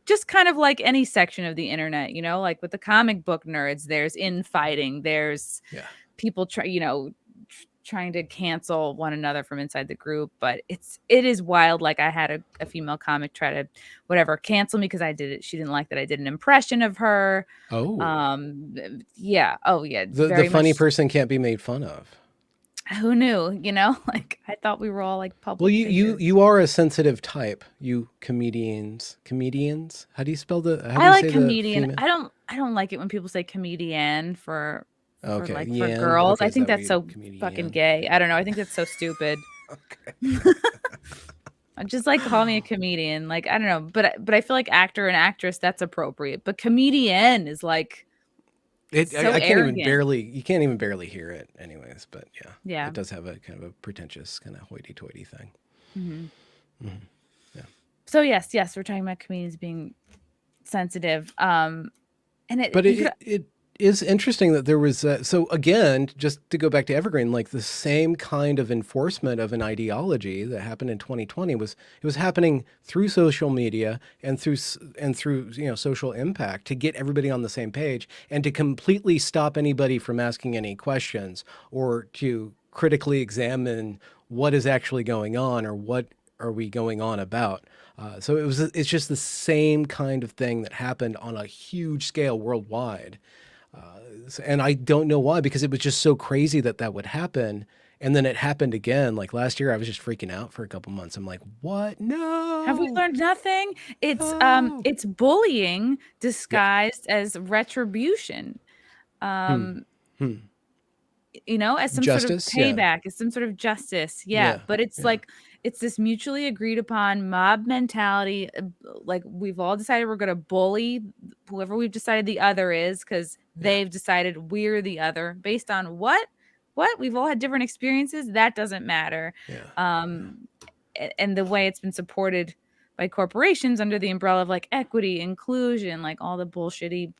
just kind of like any section of the internet, like with the comic book nerds, there's infighting, there's Yeah. people trying to cancel one another from inside the group. But it is wild. Like I had a female comic try to whatever cancel me because I did it, she didn't like that I did an impression of her. Oh. Yeah, oh yeah, The very funny much. person can't be made fun of. Who knew, like I thought we were all like Well, public you figures. are a sensitive type. You comedians. How do you spell the? How do I you like say the comedian. female? I don't like it when people say comedian Okay, for Yan. girls. Okay, I is think that what that's you so fucking comedian? gay. I don't know. I think that's so stupid. Okay. Just like call me a comedian. Like, I don't know, but I feel like actor and actress, that's appropriate. But comedian is like so I can't even arrogant. barely, you can't even barely hear it anyways, but yeah, Yeah. it does have a kind of a pretentious kind of hoity-toity thing. Yeah. So yes, we're talking about comedians being sensitive. And But you could it is interesting that there was, so again, just to go back to Evergreen, like the same kind of enforcement of an ideology that happened in 2020 it was happening through social media and through social impact to get everybody on the same page and to completely stop anybody from asking any questions or to critically examine what is actually going on or what are we going on about. So it's just the same kind of thing that happened on a huge scale worldwide. And I don't know why, because it was just so crazy that would happen. And then it happened again. Like last year, I was just freaking out for a couple months. I'm like, what? have we No. learned nothing? Oh. It's bullying Yeah. disguised as retribution. Hmm. Um, Hmm. as some sort of Justice. Yeah. payback, as some sort of justice. Yeah, Yeah. but it's Yeah. like it's this mutually agreed upon mob mentality. Like we've all decided we're going to bully whoever we've decided the other is because Yeah. they've decided we're the other based on what we've all had different experiences. That doesn't matter. Yeah. And the way it's been supported by corporations under the umbrella of like equity, inclusion, like all the bullshitty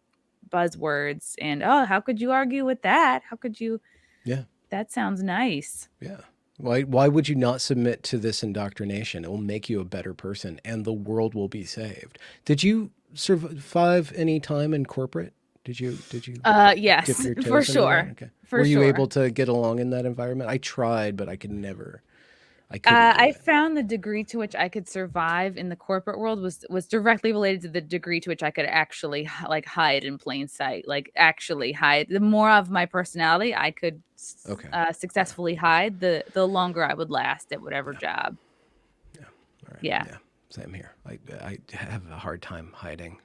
buzzwords. And oh, how could you argue with that? How could you? Yeah. That sounds nice. Yeah. Why would you not submit to this indoctrination? It will make you a better person and the world will be saved. Did you survive any time in corporate? Did you dip Yes, your toes for into sure. that? Okay. For Were you sure. able to get along in that environment? I tried, but I couldn't do I it. found the degree to which I could survive in the corporate world was directly related to the degree to which I could actually like hide in plain sight, like actually hide. The more of my personality I could Okay. successfully hide, the longer I would last at whatever job. Yeah. All right. Yeah. Yeah. Same here. I have a hard time hiding.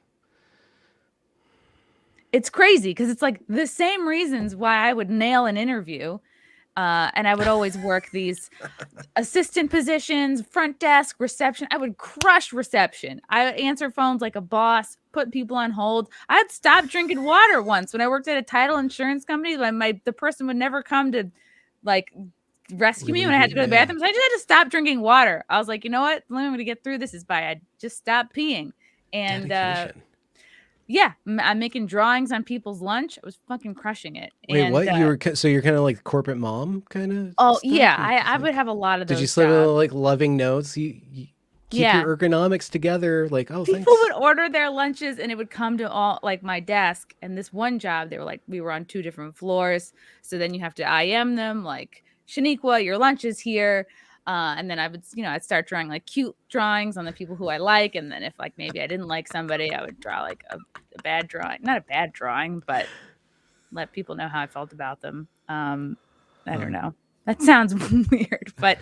It's crazy because it's like the same reasons why I would nail an interview. And I would always work these assistant positions, front desk, reception. I would crush reception. I would answer phones like a boss, put people on hold. I'd stop drinking water once when I worked at a title insurance company. The person would never come to like rescue me when I had to go to the bathroom. So I just had to stop drinking water. I was like, you know what? The only way to get through this is by I just stop peeing. And Dedication. yeah, I'm making drawings on people's lunch. I was fucking crushing it. Wait, And what? You're kind of like corporate mom kind of oh stuff? yeah, You I like, would have a lot of did you those slip jobs. like loving notes? You keep Yeah. your ergonomics together. Like, oh, People thanks. would order their lunches and it would come to all like my desk. And this one job, they were like, we were on 2 different floors. So then you have to IM them like, Shaniqua, your lunch is here. And then I would, I'd start drawing like cute drawings on the people who I like. And then if like maybe I didn't like somebody, I would draw like a bad drawing, not a bad drawing, but let people know how I felt about them. I don't know. That sounds weird, but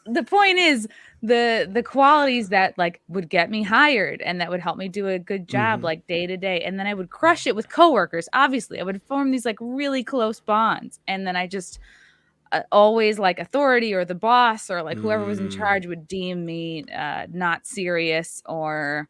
the point is the qualities that like would get me hired and that would help me do a good job like day to day, and then I would crush it with coworkers. Obviously I would form these like really close bonds, and then I just always like authority or the boss or like whoever was in charge would deem me not serious, or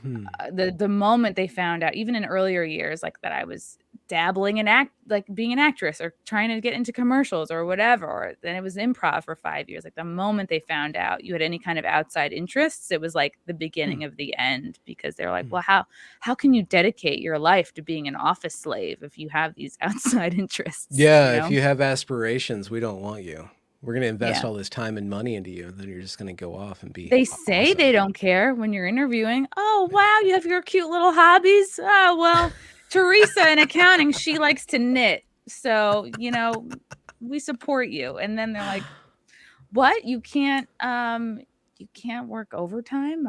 the moment they found out, even in earlier years, like that I was dabbling in like being an actress or trying to get into commercials or whatever, or then it was improv for 5 years. Like the moment they found out you had any kind of outside interests, it was like the beginning of the end, because they're like, well, how can you dedicate your life to being an office slave if you have these outside interests? Yeah, if you have aspirations, we don't want you. We're going to invest Yeah. all this time and money into you, and then you're just going to go off and be They say awesome. they don't care when you're interviewing. Oh, wow, you have your cute little hobbies. Oh, well, Teresa in accounting, she likes to knit. So, we support you. And then they're like, what? You can't work overtime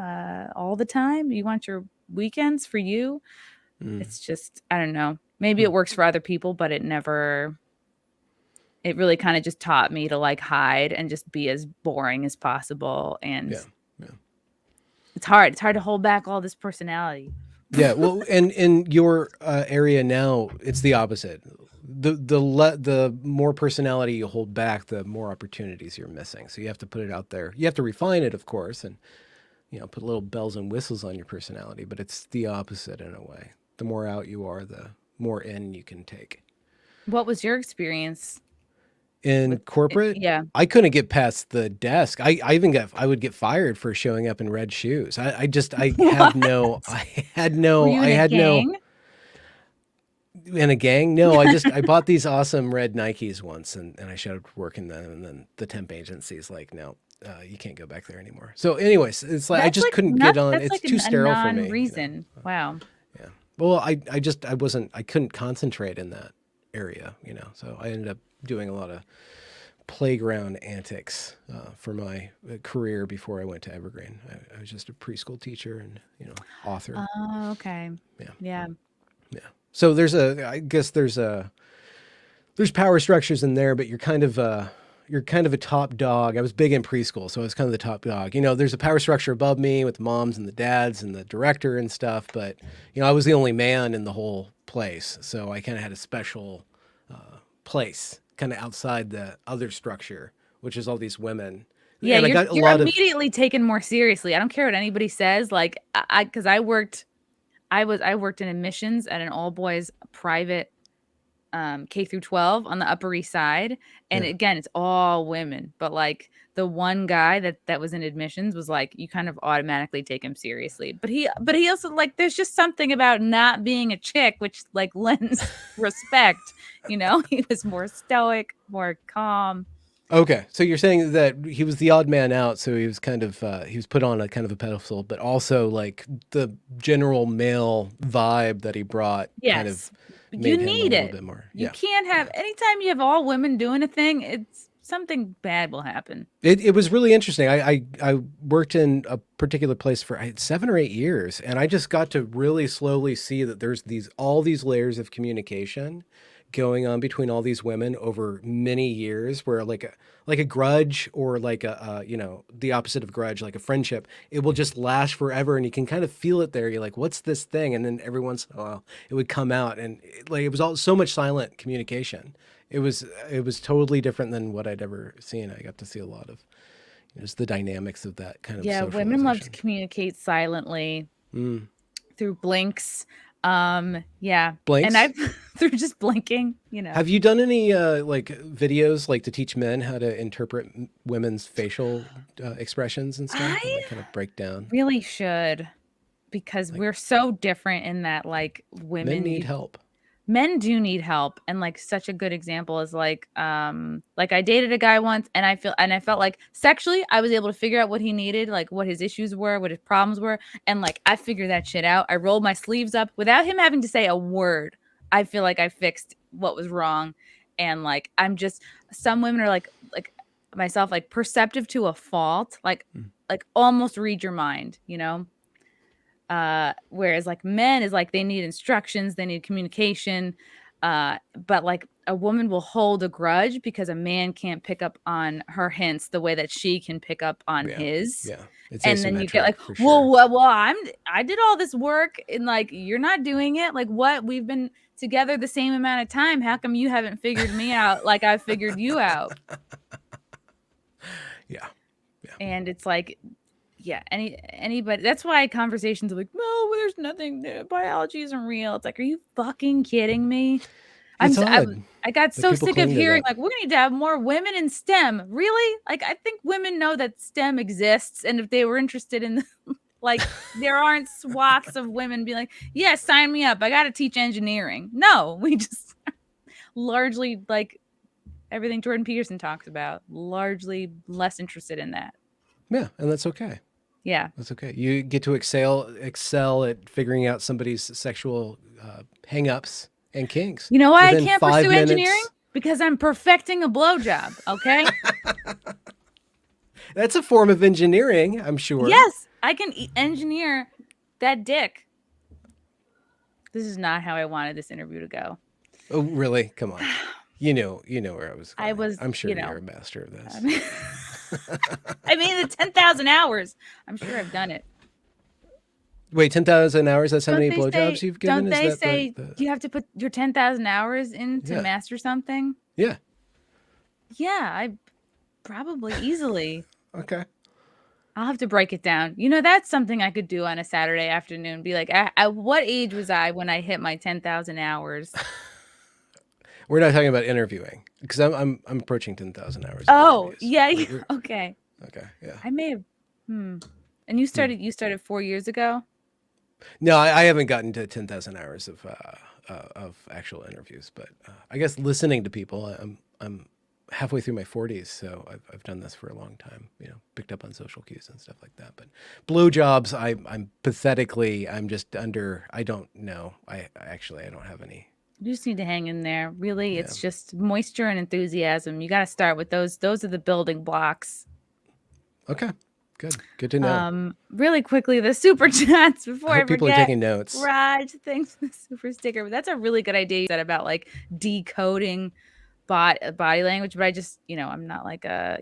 all the time? You want your weekends for you? It's just, I don't know. Maybe it works for other people, but it really kind of just taught me to like hide and just be as boring as possible. And it's hard. It's hard to hold back all this personality. Yeah, well, and in your area now, it's the opposite. the more personality you hold back, the more opportunities you're missing. So you have to put it out there. You have to refine it, of course, and put little bells and whistles on your personality. But it's the opposite in a way. The more out you are, the more in you can take. What was your experience In corporate, yeah. I couldn't get past the desk. I would get fired for showing up in red shoes. I Were you in a gang? In a gang? No, I bought these awesome red Nikes once, and I showed up working them, and then the temp agency's like, no, you can't go back there anymore. So, anyways, it's like I just couldn't get on. It's too sterile for me. Reason. Wow. Yeah. Well, I couldn't concentrate in that area, So I ended up doing a lot of playground antics for my career before I went to Evergreen. I was just a preschool teacher and author. Oh, okay. Yeah. So there's power structures in there, but you're kind of a top dog. I was big in preschool, so I was kind of the top dog. There's a power structure above me with the moms and the dads and the director and stuff, but I was the only man in the whole place, so I kind of had a special place kind of outside the other structure, which is all these women. Yeah, you're immediately taken more seriously. I don't care what anybody says. Like because I worked in admissions at an all boys private K through 12 on the Upper East Side, and again, it's all women. But like the one guy that was in admissions was like, you kind of automatically take him seriously. But he also like, there's just something about not being a chick which like lends respect. He was more stoic, more calm. Okay, so you're saying that he was the odd man out, so he was kind of he was put on a kind of a pedestal, but also like the general male vibe that he brought. Yes. Kind of you need it. Bit more. You can't have anytime you have all women doing a thing, it's something bad will happen. It was really interesting. I worked in a particular place for 7 or 8 years, and I just got to really slowly see that there's all these layers of communication going on between all these women over many years, where like a grudge or like the opposite of grudge, like a friendship, it will just last forever, and you can kind of feel it there. You're like, what's this thing? And then every once in a while it would come out, and it was all so much silent communication. It was totally different than what I'd ever seen. I got to see a lot of just the dynamics of that kind of women love to communicate silently through blinks. Blinks? And I've through just blinking, Have you done any like videos like to teach men how to interpret women's facial expressions and stuff? And kind of break down. Really should, because we're so different in that like women need help. Men do need help, and like such a good example is like I dated a guy once, and I felt like sexually I was able to figure out what he needed, like what his issues were, what his problems were, and like I figured that shit out. I rolled my sleeves up without him having to say a word. I feel like I fixed what was wrong, and like some women are like myself, like perceptive to a fault, like almost read your mind, whereas like men is like they need instructions, they need communication, but like a woman will hold a grudge because a man can't pick up on her hints the way that she can pick up on his. It's and then you get like, I did all this work, and like you're not doing it. Like, what? We've been together the same amount of time. How come you haven't figured me out like I figured you out? And it's like, anybody. That's why conversations are like, no, there's nothing. Biology isn't real. It's like, are you fucking kidding me? I got so sick of hearing like, we need to have more women in STEM. Really? Like, I think women know that STEM exists, and if they were interested in like, there aren't swaths of women being like, yeah, sign me up. I got to teach engineering. No, we just largely like everything Jordan Peterson talks about, largely less interested in that. Yeah, and that's okay. Yeah, that's okay. You get to excel at figuring out somebody's sexual hang-ups and kinks. You know why I can't pursue engineering? Because I'm perfecting a blowjob. Okay. That's a form of engineering, I'm sure. Yes, I can engineer that dick. This is not how I wanted this interview to go. Oh, really? Come on. You know where I was going. I'm sure you're a master of this. I mean, the 10,000 hours. I'm sure I've done it. Wait, 10,000 hours? That's how Don't many they blowjobs say? you've given? Don't Is they that say the you have to put your 10,000 hours in to yeah. master something? Yeah. Yeah, I probably easily. Okay. I'll have to break it down. You know, that's something I could do on a Saturday afternoon. Be like, at what age was I when I hit my 10,000 hours? We're not talking about interviewing because I'm approaching 10,000 hours of Oh, interviews. yeah, We're, yeah. we're Okay. okay. Yeah. I may have. And you started 4 years ago? No, I haven't gotten to 10,000 hours of actual interviews, but I guess listening to people, I'm halfway through my 40s, so I've done this for a long time. You know, picked up on social cues and stuff like that. But blowjobs, I'm pathetically, I'm just under. I don't know. I don't have any. You just need to hang in there. Really, Yeah. it's just moisture and enthusiasm. You got to start with those. Those are the building blocks. Okay. Good to know. Really quickly, the super chats before I I hope people are forget. taking notes. Raj, thanks for the super sticker. That's a really good idea you said about like decoding body language, but I just, I'm not like a,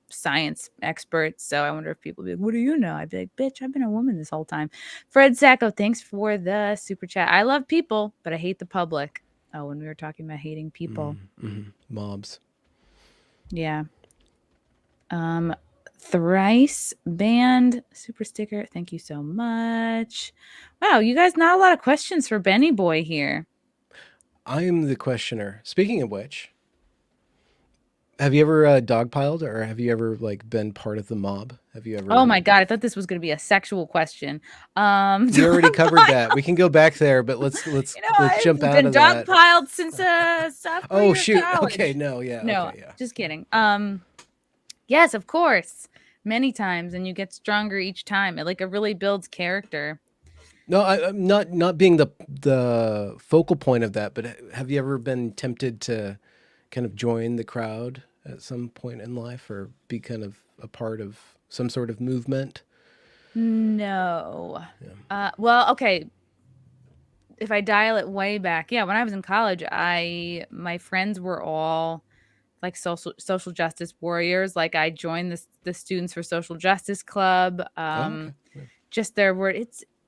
science expert. So I wonder if people be like, what do you know? I'd be like, bitch, I've been a woman this whole time. Fred Sacco, thanks for the super chat. I love people, but I hate the public. Oh, when we were talking about hating people. Mobs. Yeah. Thrice band super sticker. Thank you so much. Wow, you guys, not a lot of questions for Benny Boy here. I am the questioner. Speaking of which, have you ever dogpiled, or have you ever like been part of the mob? Have you ever? Oh my god, I thought this was going to be a sexual question. We already covered that. We can go back there, but let's jump I've out been of that. dogpiled since sophomore Oh year of shoot. college. Okay. No. Yeah. No, Okay. Yeah. just kidding. Yes, of course, many times, and you get stronger each time. It really builds character. No, I'm not being the focal point of that, but have you ever been tempted to kind of join the crowd at some point in life, or be kind of a part of some sort of movement? No. Well, okay. If I dial it way back, yeah, when I was in college, my friends were all like social justice warriors. Like I joined the Students for Social Justice Club. Oh, okay. Yeah. Just there were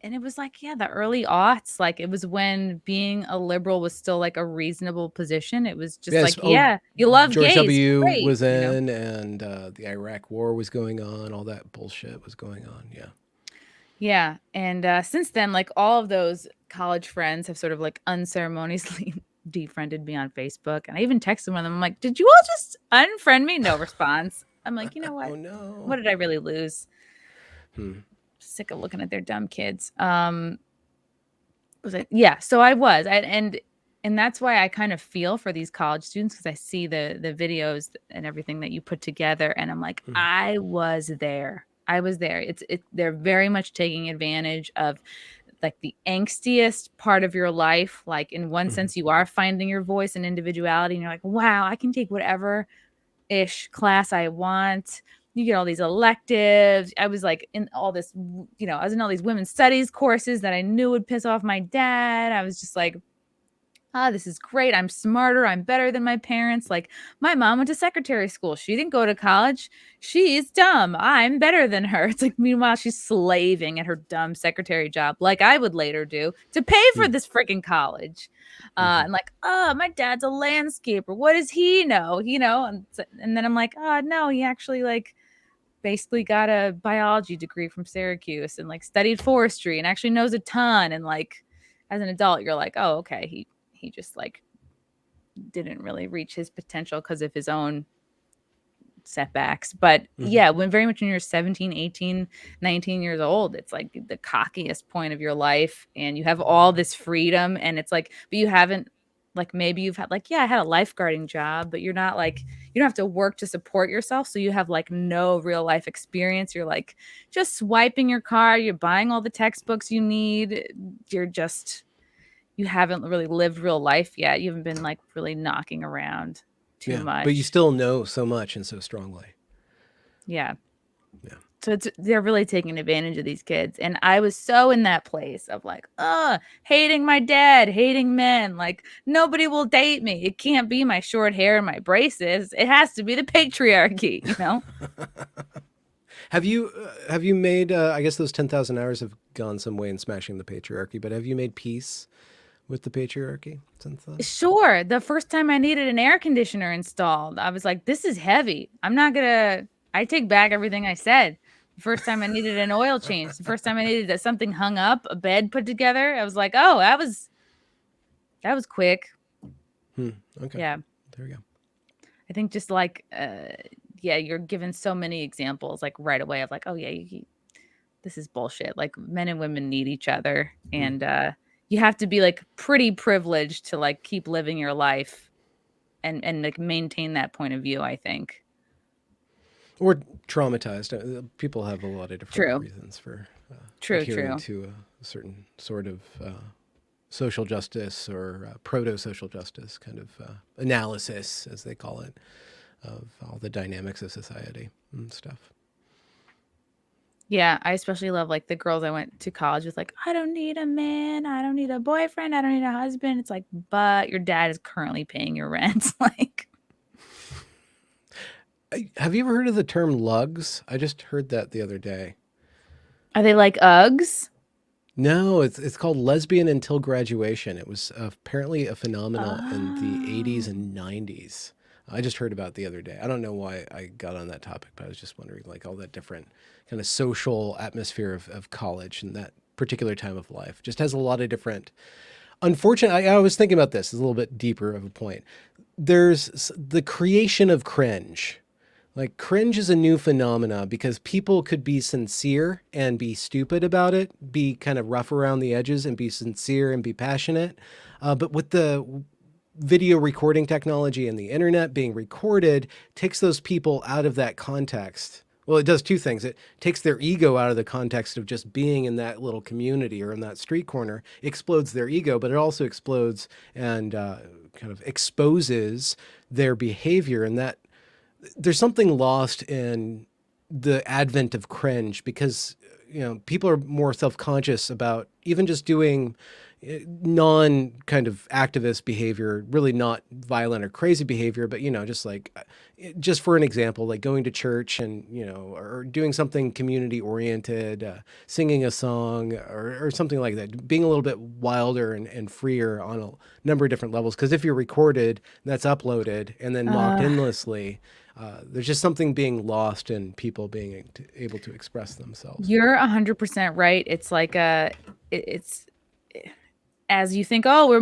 and it was like, yeah, the early aughts. Like it was when being a liberal was still like a reasonable position. It was just Yes. like, yeah, you love George gays, W. great, was in, and the Iraq War was going on. All that bullshit was going on. Yeah. Yeah, and since then, like all of those college friends have sort of like unceremoniously defriended me on Facebook, and I even texted one of them. I'm like, "Did you all just unfriend me?" No response. I'm like, you know what? Oh no. What did I really lose? Sick of looking at their dumb kids. Was it? Yeah. So I was, and that's why I kind of feel for these college students because I see the videos and everything that you put together, and I'm like, I was there. I was there. They're very much taking advantage of like the angstiest part of your life. Like in one sense, you are finding your voice and individuality, and you're like, wow, I can take whatever ish class I want. You get all these electives. I was like in all this, I was in all these women's studies courses that I knew would piss off my dad. I was just like, this is great. I'm smarter. I'm better than my parents. Like my mom went to secretary school. She didn't go to college. She's dumb. I'm better than her. It's like, meanwhile, she's slaving at her dumb secretary job, like I would later do to pay for this freaking college. And like, my dad's a landscaper. What does he know? And then I'm like, no, he actually like basically got a biology degree from Syracuse and like studied forestry and actually knows a ton. And like, as an adult, you're like, oh, okay, he just like didn't really reach his potential because of his own setbacks. But yeah, when you're 17, 18, 19 years old, it's like the cockiest point of your life and you have all this freedom and it's like, but you haven't like, maybe you've had like, yeah, I had a lifeguarding job, but you're not like, you don't have to work to support yourself. So you have like no real life experience. You're like just swiping your card. You're buying all the textbooks you need. You haven't really lived real life yet. You haven't been like really knocking around too much. But you still know so much and so strongly. Yeah. So they're really taking advantage of these kids. And I was so in that place of like, hating my dad, hating men. Like nobody will date me. It can't be my short hair and my braces. It has to be the patriarchy, Have you made? I guess those 10,000 hours have gone some way in smashing the patriarchy. But have you made peace with the patriarchy since then? Sure. The first time I needed an air conditioner installed, I was like, this is heavy. I take back everything I said. The first time I needed an oil change, the first time I needed something hung up, a bed put together, I was like, oh, that was quick. Okay. Yeah. There we go. I think just like, yeah, you're given so many examples like right away of like, oh yeah, this is bullshit. Like men and women need each other, and you have to be like pretty privileged to like keep living your life and like maintain that point of view, I think. Or traumatized. People have a lot of different reasons for adhering to a certain sort of social justice or proto-social justice kind of analysis, as they call it, of all the dynamics of society and stuff. Yeah, I especially love like the girls I went to college with, like, I don't need a man, I don't need a boyfriend, I don't need a husband. It's like, but your dad is currently paying your rent. Like, have you ever heard of the term lugs? I just heard that the other day. Are they like Uggs? No, it's called lesbian until graduation. It was apparently a phenomenon in the 80s and 90s. I just heard about it the other day. I don't know why I got on that topic, but I was just wondering, like, all that different kind of social atmosphere of college and that particular time of life just has a lot of different. Unfortunately, I was thinking about this. It's a little bit deeper of a point. There's the creation of cringe. Like, cringe is a new phenomena because people could be sincere and be stupid about it, be kind of rough around the edges and be sincere and be passionate. But with the video recording technology and the internet being recorded, takes those people out of that context. Well, it does two things. It takes their ego out of the context of just being in that little community or in that street corner, explodes their ego, but it also explodes and kind of exposes their behavior. And that there's something lost in the advent of cringe because, you know, people are more self-conscious about even just doing non kind of activist behavior, really not violent or crazy behavior, but, you know, just like, just for an example, like going to church and, you know, or doing something community oriented, singing a song or something like that, being a little bit wilder and freer on a number of different levels. Because if you're recorded, that's uploaded and then mocked endlessly. There's just something being lost in people being able to express themselves. You're 100% right. It's like it's as you think, oh, we're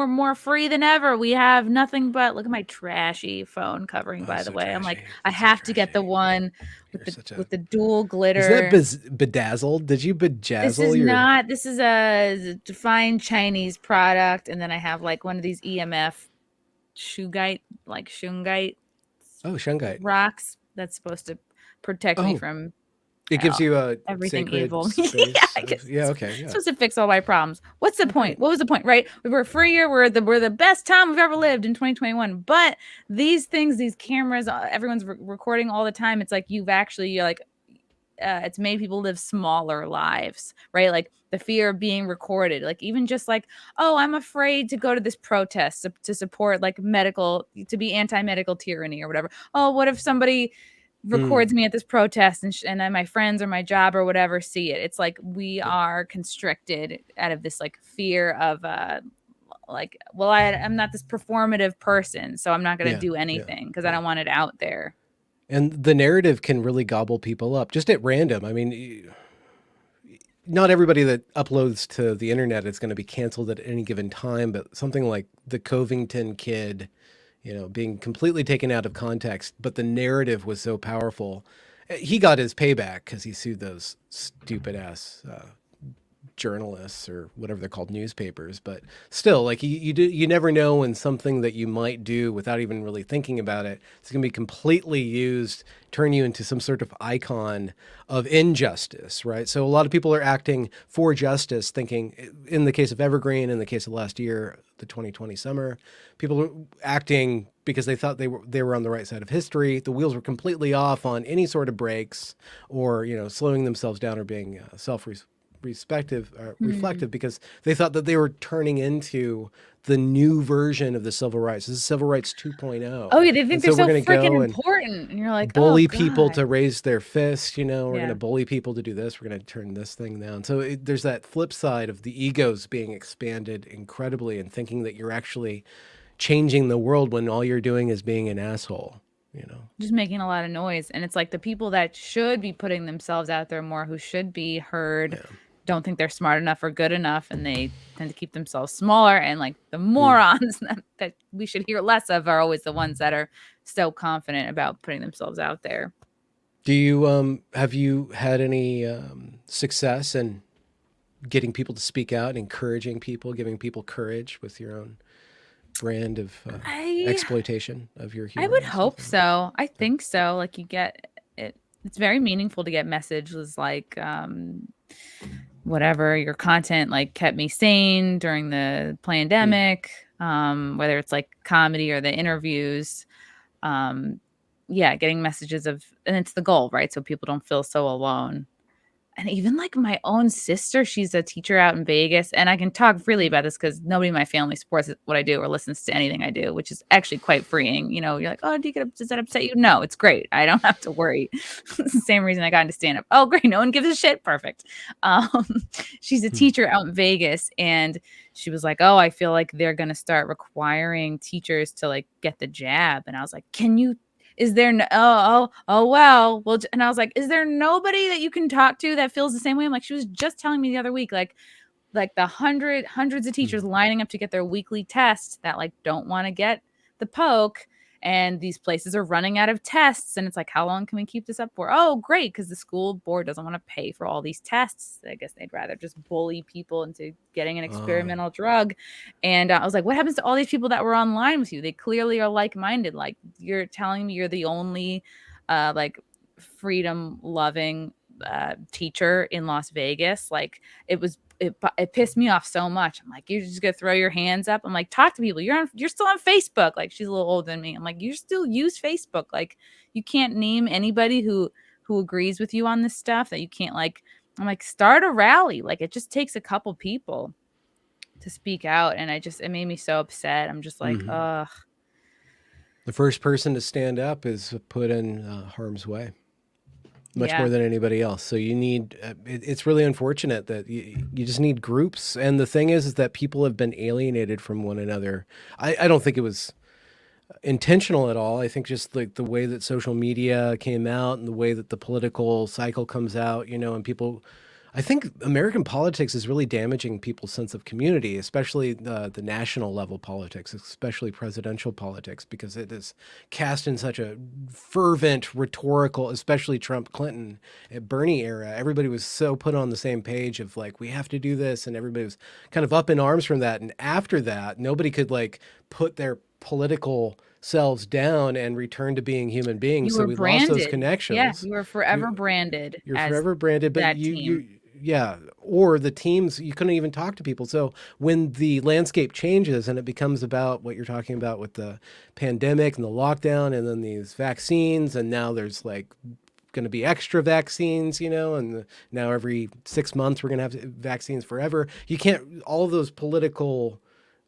more free than ever. We have nothing but, look at my trashy phone covering, by the way. Trashy. I'm like, I have to get the one with the dual glitter. Is that bedazzled? Did you bedazzle This is a defined Chinese product. And then I have like one of these EMF shungite Oh, shungite rocks that's supposed to protect me from it gives you a everything evil. Space yeah, okay. Yeah. It's supposed to fix all my problems. What's the point? What was the point, right? We were freer. We're the best time we've ever lived in 2021. But these things, these cameras, everyone's recording all the time. It's like you're like, it's made people live smaller lives, right? Like the fear of being recorded, like even just like, oh, I'm afraid to go to this protest to support like to be anti-medical tyranny or whatever. Oh, what if somebody records me at this protest and then my friends or my job or whatever see it? It's like we are constricted out of this like fear of like, well, I'm not this performative person, so I'm not going to do anything because I don't want it out there. And the narrative can really gobble people up just at random. I mean, not everybody that uploads to the internet is going to be canceled at any given time, but something like the Covington kid, you know, being completely taken out of context, but the narrative was so powerful. He got his payback because he sued those stupid ass journalists or whatever they're called, newspapers. But still, like you never know when something that you might do without even really thinking about it, it's going to be completely used, turn you into some sort of icon of injustice, right? So a lot of people are acting for justice, thinking, in the case of Evergreen, in the case of last year, the 2020 summer, people were acting because they thought they were on the right side of history. The wheels were completely off on any sort of brakes or, you know, slowing themselves down or being reflective because they thought that they were turning into the new version of the civil rights. This is civil rights 2.0. Oh yeah, they think And they're so we're so going to freaking go and important, and you're like, oh bully people god. to raise their fist. We're going Yeah. to bully people to do this. We're going to turn this thing down. So there's that flip side of the egos being expanded incredibly and thinking that you're actually changing the world when all you're doing is being an asshole. Just making a lot of noise. And it's like the people that should be putting themselves out there more, who should be heard, don't think they're smart enough or good enough, and they tend to keep themselves smaller. And like the morons that we should hear less of are always the ones that are so confident about putting themselves out there. Do you have you had any success in getting people to speak out, encouraging people, giving people courage with your own brand of exploitation of your humor? I would hope so. I think so. Like you get it. It's very meaningful to get messages like whatever your content like kept me sane during the pandemic, whether it's like comedy or the interviews. Getting messages of, and it's the goal, right? So people don't feel so alone. And even like my own sister, she's a teacher out in Vegas. And I can talk freely about this because nobody in my family supports what I do or listens to anything I do, which is actually quite freeing. You're like, oh, does that upset you? No, it's great. I don't have to worry. It's the same reason I got into stand up. Oh, great. No one gives a shit. Perfect. She's a teacher out in Vegas. And she was like, oh, I feel like they're going to start requiring teachers to like get the jab. And I was like, is there no, well, and I was like, is there nobody that you can talk to that feels the same way? I'm like, she was just telling me the other week, like the hundreds of teachers lining up to get their weekly tests that like don't want to get the poke, and these places are running out of tests, and it's like, how long can we keep this up for? Oh, great, because the school board doesn't want to pay for all these tests. I guess they'd rather just bully people into getting an experimental drug. And I was like, what happens to all these people that were online with you? They clearly are like-minded. Like, you're telling me you're the only like freedom loving teacher in Las Vegas. Like, it pissed me off so much. I'm like, you're just gonna throw your hands up? I'm like, talk to people. You're still on Facebook. Like, she's a little older than me. I'm like, you still use Facebook. Like, you can't name anybody who agrees with you on this stuff that you can't like. I'm like, start a rally. Like, it just takes a couple people to speak out, and it made me so upset. I'm just like, ugh. The first person to stand up is put in harm's way. Much more than anybody else. So you need, it's really unfortunate that you just need groups. And the thing is that people have been alienated from one another. I don't think it was intentional at all. I think just like the way that social media came out and the way that the political cycle comes out, and people, I think American politics is really damaging people's sense of community, especially the national level politics, especially presidential politics, because it is cast in such a fervent, rhetorical, especially Trump, Clinton, Bernie era. Everybody was so put on the same page of like, we have to do this. And everybody was kind of up in arms from that. And after that, nobody could like put their political selves down and return to being human beings. So we lost those connections. Yeah, you were forever branded. You're forever branded, but or the teams, you couldn't even talk to people. So when the landscape changes and it becomes about what you're talking about with the pandemic and the lockdown and then these vaccines, and now there's like going to be extra vaccines, and now every 6 months we're going to have vaccines forever. You can't, all of those political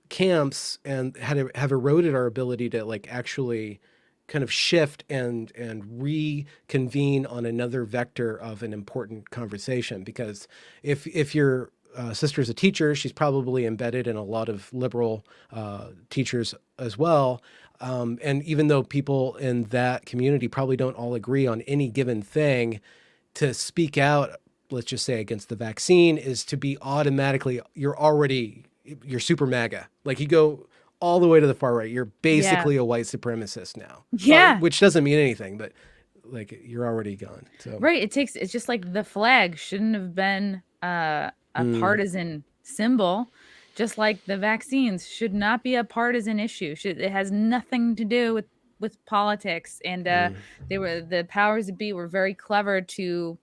camps and have eroded our ability to like actually kind of shift and reconvene on another vector of an important conversation. Because if your sister's a teacher, she's probably embedded in a lot of liberal teachers as well. And even though people in that community probably don't all agree on any given thing, to speak out, let's just say against the vaccine, is to be automatically, you're super MAGA. Like you go all the way to the far right. You're basically a white supremacist now. Yeah. Which doesn't mean anything, but like you're already gone. So right. It's just like the flag shouldn't have been a partisan symbol, just like the vaccines should not be a partisan issue. It has nothing to do with politics. And the powers that be were very clever to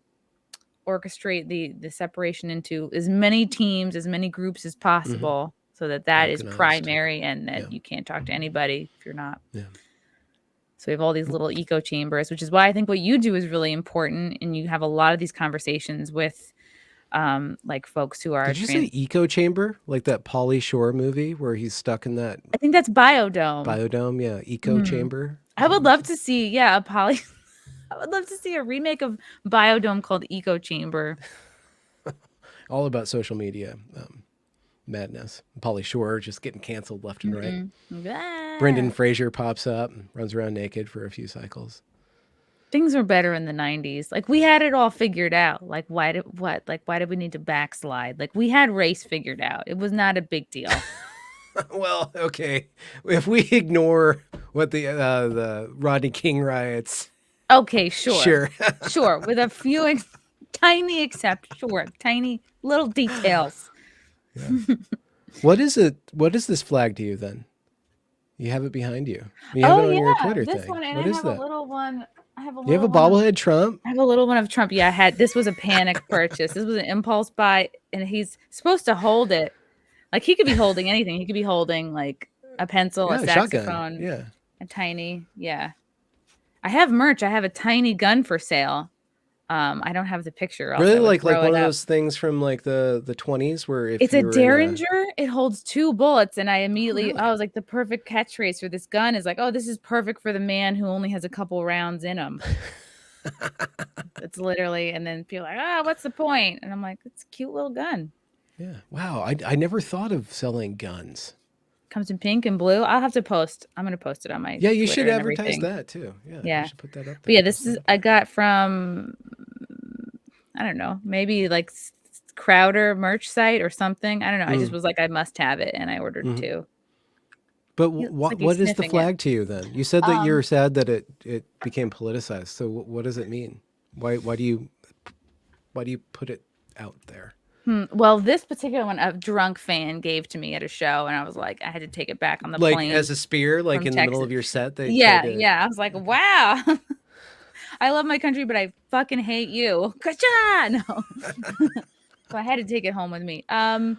orchestrate the separation into as many teams, as many groups as possible. So that is primary, and that you can't talk to anybody if you're not. Yeah. So we have all these little echo chambers, which is why I think what you do is really important. And you have a lot of these conversations with like folks who are Did you say eco chamber? Like that Pauly Shore movie where he's stuck in that I think that's Biodome. biodome? Yeah, eco chamber. I would love to see, yeah, a poly. I would love to see a remake of Biodome called Eco Chamber. All about social media madness. Pauly Shore just getting canceled left and right. Brendan Fraser pops up and runs around naked for a few cycles. Things were better in the 90s. Like we had it all figured out. Like why did we need to backslide? Like we had race figured out. It was not a big deal. Well, okay. If we ignore what the Rodney King riots. Okay, sure. Sure. Sure. With a few tiny tiny little details. Yeah. What is it? What is this flag to you then? You have it behind you. You have it on your Twitter this thing. one, and What I is have that? a little one. I have a little You have a bobblehead Trump? I have a little one of Trump. Yeah, this was a panic purchase. This was an impulse buy, and he's supposed to hold it. Like he could be holding anything. He could be holding like a pencil, a saxophone, shotgun. a tiny, yeah. I have merch. I have a tiny gun for sale. I don't have the picture. Really, like one of those things from like the 20s where if it's a you were Derringer, it holds 2 bullets, and I immediately really? I was like, the perfect catchphrase for this gun is like, oh, this is perfect for the man who only has a couple rounds in him. It's literally, and then people are like, oh, what's the point? And I'm like, it's a cute little gun. Yeah. Wow. I never thought of selling guns. Comes in pink and blue. I'll have to post. I'm gonna post it on my Yeah, you Twitter should and advertise everything. that too. Yeah. Yeah. You should put that up there. But yeah, this is I got from I don't know, maybe like Crowder merch site or something. I don't know. I just was like, I must have it, and I ordered 2. But what is the flag to you then? You said that you're sad that it became politicized. So what does it mean? Why do you put it out there? Well, this particular one, a drunk fan gave to me at a show, and I was like, I had to take it back on the plane. Like as a spear, like in the middle of your set. Yeah. I was like, wow. I love my country, but I fucking hate you. No. So I had to take it home with me. God,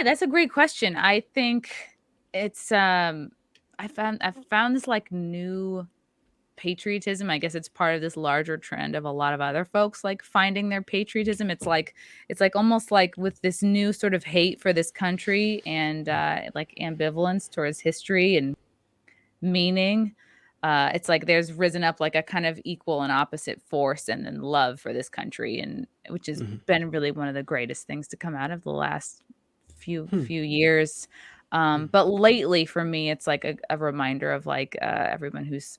that's a great question. I think it's I found this like new patriotism. I guess it's part of this larger trend of a lot of other folks like finding their patriotism. It's like almost like with this new sort of hate for this country and like ambivalence towards history and meaning. It's like there's risen up like a kind of equal and opposite force and then love for this country, and which has been really one of the greatest things to come out of the last few years. But lately for me, it's like a reminder of like everyone who's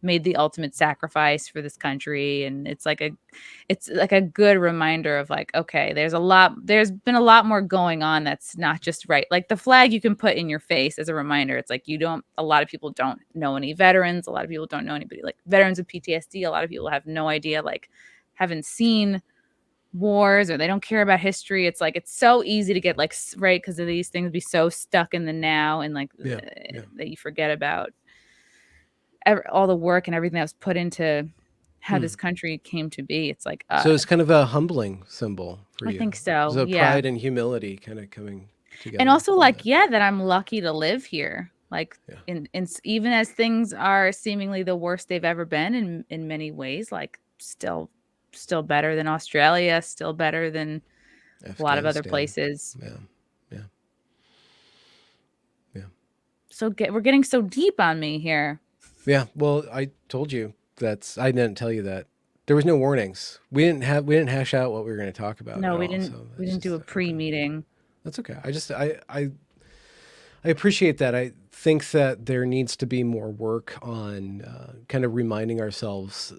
made the ultimate sacrifice for this country, and it's like a good reminder of like, okay, there's been a lot more going on that's not just right. Like the flag you can put in your face as a reminder. It's like a lot of people don't know any veterans, a lot of people don't know anybody like veterans with PTSD, a lot of people have no idea, like haven't seen wars or they don't care about history. It's like it's so easy to get like right because of these things be so stuck in the now and like that you forget about all the work and everything that was put into how this country came to be. It's like so it's kind of a humbling symbol for you. I think so. So pride and humility kind of coming together. And also like that I'm lucky to live here. Like in even as things are seemingly the worst they've ever been in many ways, like still better than Australia, still better than a lot of other places. Yeah. So we're getting so deep on me here. Yeah, well, I told you I didn't tell you that. There was no warnings. We didn't hash out what we were going to talk about. No, we didn't. We didn't do a pre-meeting. That's okay. I appreciate that. I think that there needs to be more work on kind of reminding ourselves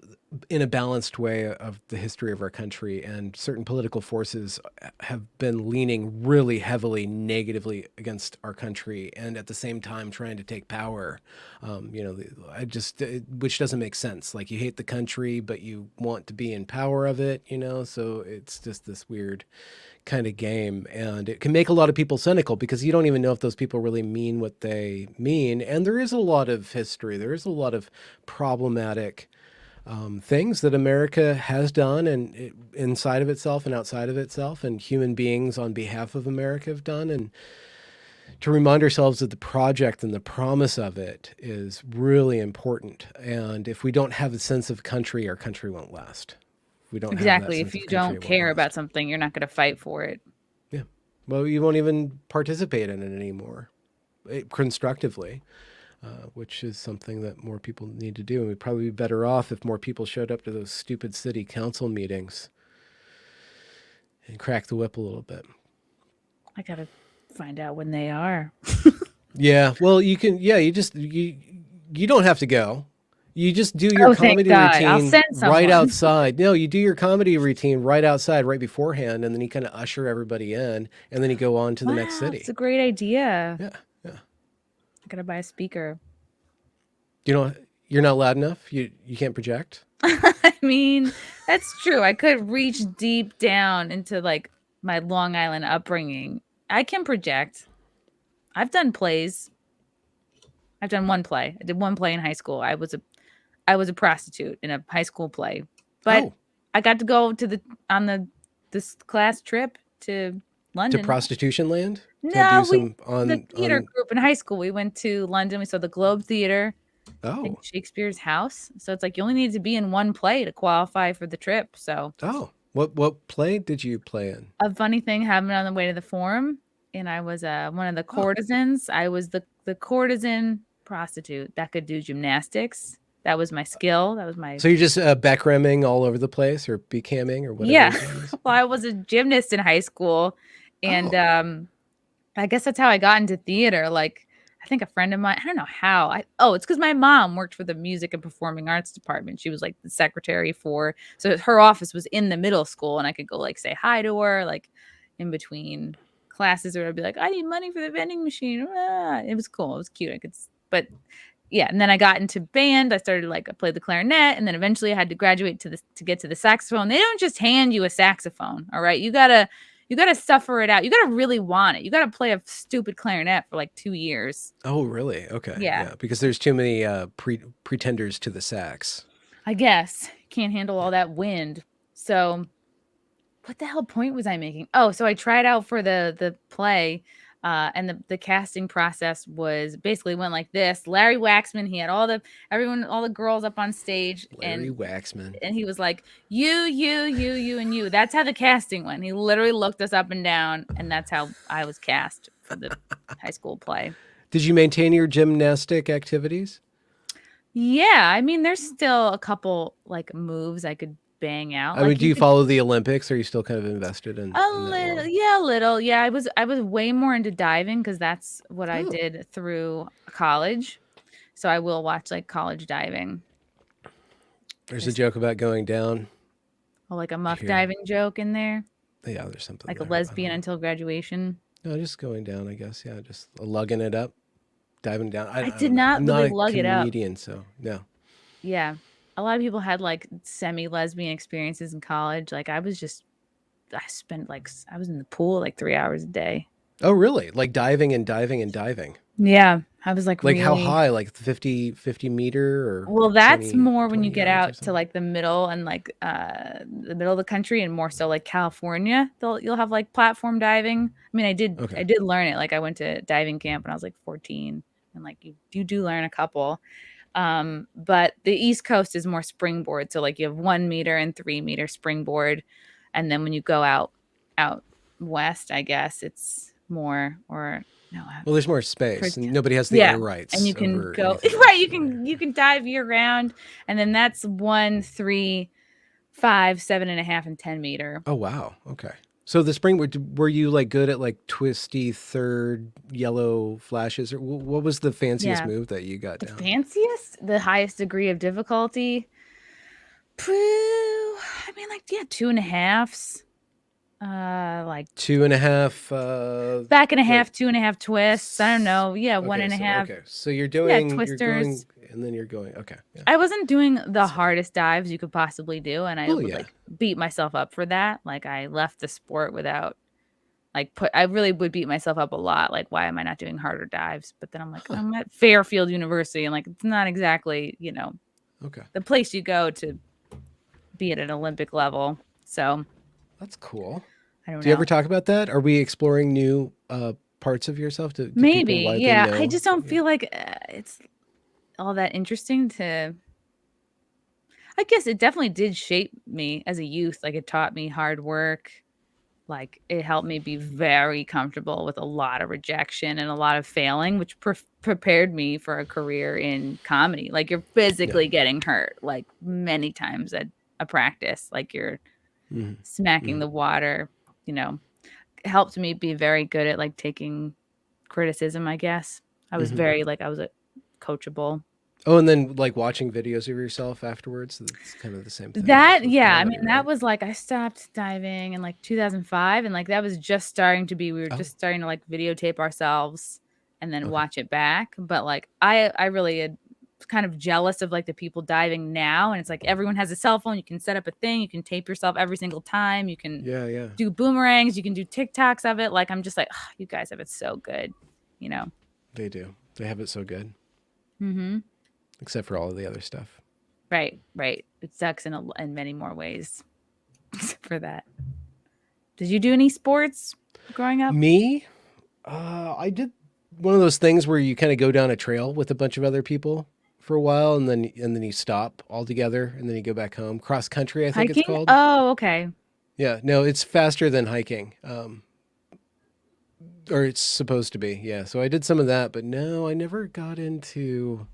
in a balanced way of the history of our country, and certain political forces have been leaning really heavily negatively against our country and at the same time trying to take power. Which doesn't make sense. Like you hate the country, but you want to be in power of it, so it's just this weird kind of game, and it can make a lot of people cynical because you don't even know if those people really mean what they mean. And there is a lot of history. There is a lot of problematic things that America has done and inside of itself and outside of itself, and human beings on behalf of America have done. And to remind ourselves that the project and the promise of it is really important. And if we don't have a sense of country, our country won't last. we don't have that Exactly. sense If of you country don't care lost. about something, you're not going to fight for it. Yeah. Well, you won't even participate in it anymore constructively, which is something that more people need to do. And we'd probably be better off if more people showed up to those stupid city council meetings and crack the whip a little bit. I got to find out when they are. Yeah. Well, you can, yeah, you don't have to go. You just do your Thank comedy God. I'll routine send right someone. outside. No, you do your comedy routine right outside, right beforehand, and then you kind of usher everybody in, and then you go on to the next Wow, city. it's a great idea. Yeah, yeah. I got to buy a speaker. You're not loud enough. You can't project. I mean, that's true. I could reach deep down into like my Long Island upbringing. I can project. I've done plays. I've done one play. I did one play in high school. I was a prostitute in a high school play. But Oh, I got to go to this class trip to to London. prostitution land to No, do some the theater group in high school. We went to London. We saw the Globe Theater. Oh, Shakespeare's house. So it's like you only need to be in one play to qualify for the trip. So what play did you play in? a funny thing happened on the way to the forum, and I was one of the courtesans. I was the courtesan prostitute that could do gymnastics. That was my skill. That was my So you're just backrimming all over the place, or becamming, or whatever. yeah. Well, I was a gymnast in high school, and I guess that's how I got into theater. Like, I think a friend of mine, I don't know how. It's because my mom worked for the music and performing arts department. She was like the secretary so her office was in the middle school, and I could go like say hi to her, like in between classes, or I'd be like, I need money for the vending machine. It was cool. It was cute. But yeah. And then I got into band. I played the clarinet, and then eventually I had to graduate to get to the saxophone. They don't just hand you a saxophone. All right. You gotta suffer it out. You gotta really want it. You gotta play a stupid clarinet for like 2 years. Oh, really? Okay. Yeah. Because there's too many pretenders to the sax. I guess. Can't handle all that wind. So what the hell point was I making? Oh, so I tried out for the play, and the casting process went like this. Larry Waxman, he had all the girls up on stage. Larry Waxman. And he was like, you, and you. That's how the casting went. He literally looked us up and down, and that's how I was cast for the high school play. Did you maintain your gymnastic activities? Yeah, I mean, there's still a couple like moves I could bang out. I mean, do you follow the Olympics? Or are you still kind of invested in a little? Yeah, a little. Yeah, I was way more into diving because that's what I did through college. So I will watch like college diving. There's a joke about going down. Oh, like a muff diving joke in there. Yeah, there's something like there. A lesbian until graduation. No, just going down, I guess. Yeah, just lugging it up, diving down. I did not really lug it up. I'm not a comedian, so no. Yeah. A lot of people had like semi-lesbian experiences in college. Like I was in the pool like 3 hours a day. Oh, really? Like diving and diving and diving? Yeah. I was like really... how high? Like 50 meter or? Well, that's more when you get out to like the middle and like the middle of the country, and more so like California. You'll have like platform diving. I mean, I did learn it. Like I went to diving camp when I was like 14, and like you do learn a couple. But the East Coast is more springboard. So like you have 1 meter and 3 meter springboard. And then when you go out west, I guess it's more well, there's more space and nobody has the air rights. And you can go right. You can dive year round. And then that's 1, 3, 5, 7.5, and 10 meter. Oh, wow. Okay. So the springboard, were you like good at like twisty third yellow flashes, or what was the fanciest move that you got down? Fanciest, the highest degree of difficulty. I mean, like 2.5s. Like 2.5. Back and a half, 2.5 twists. I don't know. Yeah, okay, 1.5. Okay, so you're doing twisters, you're going, and then you're going. Okay. Yeah. I wasn't doing the hardest dives you could possibly do, and I would like beat myself up for that. Like I left the sport without I really would beat myself up a lot. Like, why am I not doing harder dives? But then I'm like, I'm at Fairfield University, and like it's not exactly the place you go to be at an Olympic level. So that's cool. I don't know. Do you ever talk about that? Are we exploring new parts of yourself? Maybe, yeah. I just don't feel like it's all that interesting to. I guess it definitely did shape me as a youth. Like it taught me hard work. Like it helped me be very comfortable with a lot of rejection and a lot of failing, which prepared me for a career in comedy. Like you're physically getting hurt like many times at a practice. Like you're smacking the water, you know, helped me be very good at like taking criticism, I guess. I was very like I was a coachable. Oh, and then like watching videos of yourself afterwards. That's kind of the same thing That with yeah, I mean comedy, right? that was like I stopped diving in like 2005 and like that was just starting to be we were Oh, just starting to like videotape ourselves and then okay. watch it back. But like I really had kind of jealous of like the people diving now and it's like everyone has a cell phone, you can set up a thing, you can tape yourself every single time, you can Yeah, yeah. do boomerangs, you can do TikToks of it. Like I'm just like, oh, you guys have it so good, you know. They do. They have it so good. Mhm. Except for all of the other stuff. Right, right. It sucks in many more ways for that. Did you do any sports growing up? Me, I did one of those things where you kind of go down a trail with a bunch of other people for a while, and then you stop altogether, and then you go back home. Cross country, I think it's Hiking? called. Oh, okay. Yeah, no, it's faster than hiking, or it's supposed to be. Yeah, so I did some of that, but no, I never got into.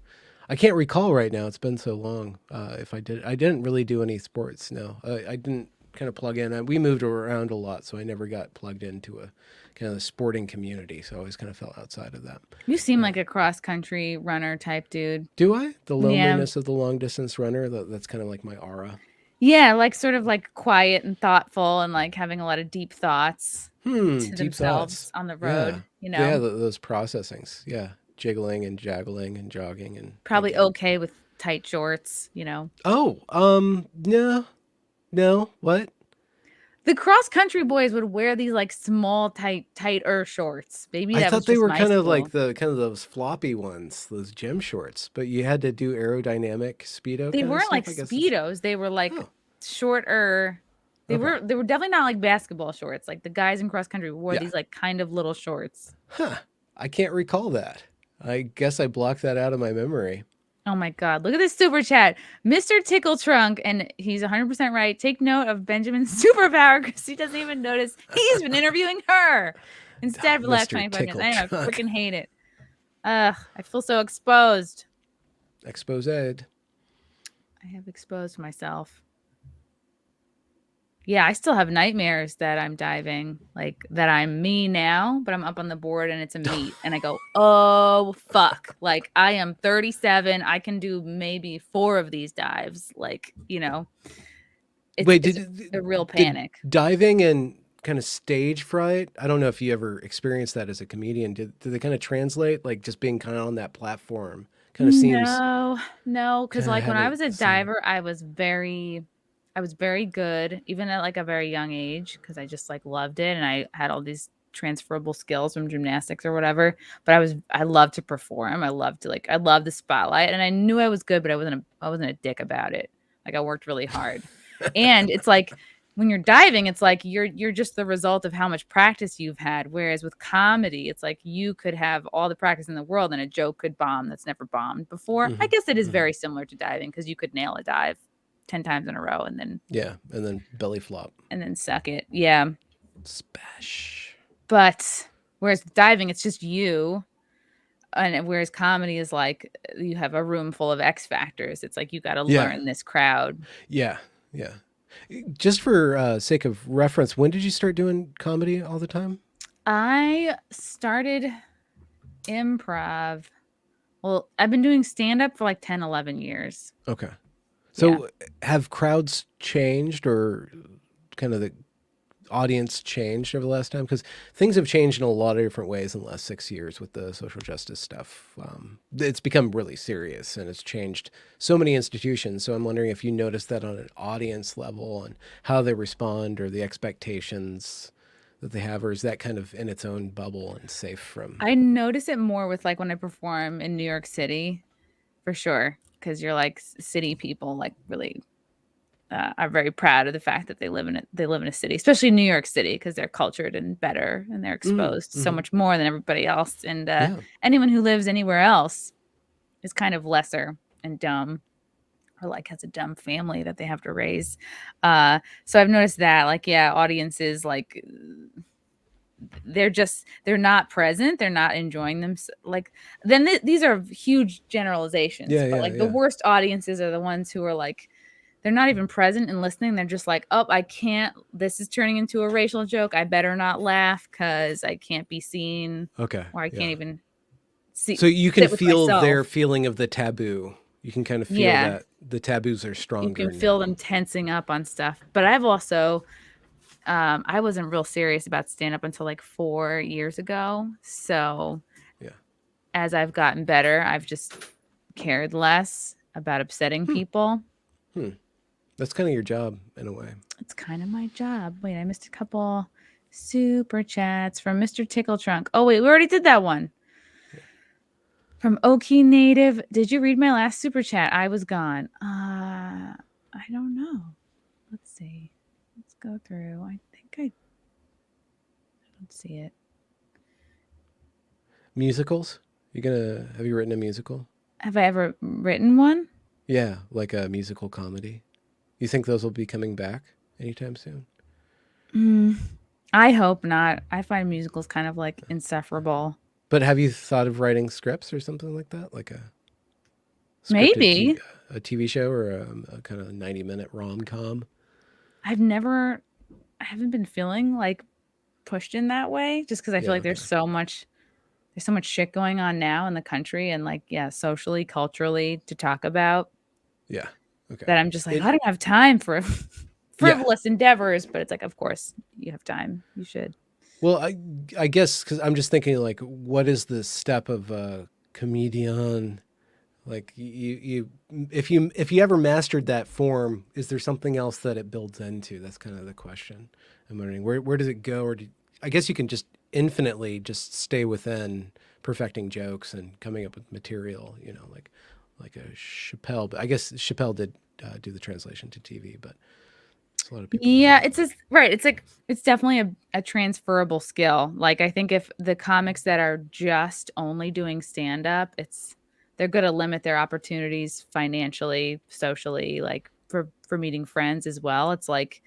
I can't recall right now. It's been so long. If I didn't really do any sports. No, I didn't kind of plug in. We moved around a lot, so I never got plugged into a kind of the sporting community. So I always kind of fell outside of that. You seem like a cross country runner type dude. Do I? The Yeah. loneliness of the long distance runner. That's kind of like my aura. Yeah, like sort of like quiet and thoughtful and like having a lot of deep thoughts to Deep themselves thoughts. on the Yeah, road, you yeah. know. Those processings. Yeah, jiggling and jaggling and jogging and Probably hiking. okay with tight shorts, you know. Oh, no, no. What? The cross country boys would wear these like small tighter shorts. Maybe I that was thought they just were my kind of like school. the kind of those floppy ones, those gym shorts, but you had to do aerodynamic speedo They kind of weren't like stuff. I guess it's Speedos. They were like oh, shorter. okay, They were definitely not like basketball shorts. Like the guys in cross country wore yeah, these like kind of little shorts. huh. I can't recall that. I guess I blocked that out of my memory. Oh my God. Look at this super chat. Mr. Tickle Trunk, and he's 100% right. Take note of Benjamin's superpower because he doesn't even notice he's been interviewing her instead Oh, for the last Mr. 20 podcasts. Tickle I know. I Trunk. freaking hate it. Ugh. I feel so exposed. Exposed. I have exposed myself. Yeah, I still have nightmares that I'm diving, like that I'm me now, but I'm up on the board and it's a meet. And I go, oh, fuck. Like I am 37. I can do maybe 4 of these dives. Like, you know, Wait, it's a real did panic. diving and kind of stage fright? I don't know if you ever experienced that as a comedian. Did they kind of translate like just being kind of on that platform? Kind of seems No, no, because kind of like when I having was a the same. diver, I was very good, even at like a very young age, because I just like loved it and I had all these transferable skills from gymnastics or whatever. But I loved to perform. I loved the spotlight, and I knew I was good, but I wasn't a dick about it. Like I worked really hard, and it's like when you're diving, it's like you're just the result of how much practice you've had. Whereas with comedy, it's like you could have all the practice in the world and a joke could bomb that's never bombed before. I Hmm. guess it is Hmm. very similar to diving because you could nail a dive 10 times in a row Yeah, and then belly flop. and then suck it. Yeah. Spash. But whereas with diving, it's just you. And whereas comedy is like you have a room full of X factors. It's like you got to Yeah, learn this crowd. yeah, yeah. Just for sake of reference, when did you start doing comedy all the time? I started improv. Well, I've been doing stand up for like 10, 11 years. Okay. Yeah. So have crowds changed or kind of the audience changed over the last time? Because things have changed in a lot of different ways in the last 6 years with the social justice stuff. It's become really serious and it's changed so many institutions. So I'm wondering if you noticed that on an audience level and how they respond or the expectations that they have, or is that kind of in its own bubble and safe from? I notice it more with like when I perform in New York City, for sure. Because you're like city people, like really are very proud of the fact that they live in a city, especially New York City, because they're cultured and better and they're exposed so Mm-hmm. much more than everybody else. And Yeah. anyone who lives anywhere else is kind of lesser and dumb. or like has a dumb family that they have to raise. So I've noticed that, like, yeah, audiences, like, they're not present, they're not enjoying them, like, then these are huge generalizations, Yeah, but yeah, like the yeah. worst audiences are the ones who are like, they're not even present and listening. They're just like, oh, I can't, this is turning into a racial joke, I better not laugh because I can't be seen, Okay. or I Yeah. can't even see So you can sit with feel their myself. feeling of the taboo. You can kind of feel Yeah, that the taboos are you stronger can feel now. them tensing up on stuff. But I've also I wasn't real serious about stand up until like 4 years ago. So Yeah. as I've gotten better, I've just cared less about upsetting people. Hmm. That's kind of your job in a way. It's kind of my job. Wait, I missed a couple super chats from Mr. Tickle Trunk. Oh, wait, we already did that one. Yeah. From Okie Native. Did you read my last super chat? I was gone. I don't know. Let's see. Let's go through. I think I don't see it. Musicals? Have you written a musical? Have I ever written one? Yeah, like a musical comedy. You think those will be coming back anytime soon? I hope not. I find musicals kind of like insufferable. But have you thought of writing scripts or something like that? Like a scripted Maybe. a TV show or a kind of 90-minute rom-com? I haven't been feeling like pushed in that way, just because I feel Yeah, like okay. there's so much shit going on now in the country and like, yeah, socially, culturally to talk about, Yeah. Okay. that I'm just like, I don't have time for Yeah. frivolous endeavors. But it's like, of course you have time. You should. Well, I guess because I'm just thinking like, what is the step of a comedian? Like if you ever mastered that form, is there something else that it builds into? That's kind of the question. I'm wondering where does it go, or I guess you can just infinitely just stay within perfecting jokes and coming up with material. You know, like a Chappelle. But I guess Chappelle did do the translation to TV, but a lot of people Yeah, don't. it's just right. It's like, it's definitely a transferable skill. Like, I think if the comics that are just only doing stand up, they're going to limit their opportunities financially, socially, like for meeting friends as well. It's like,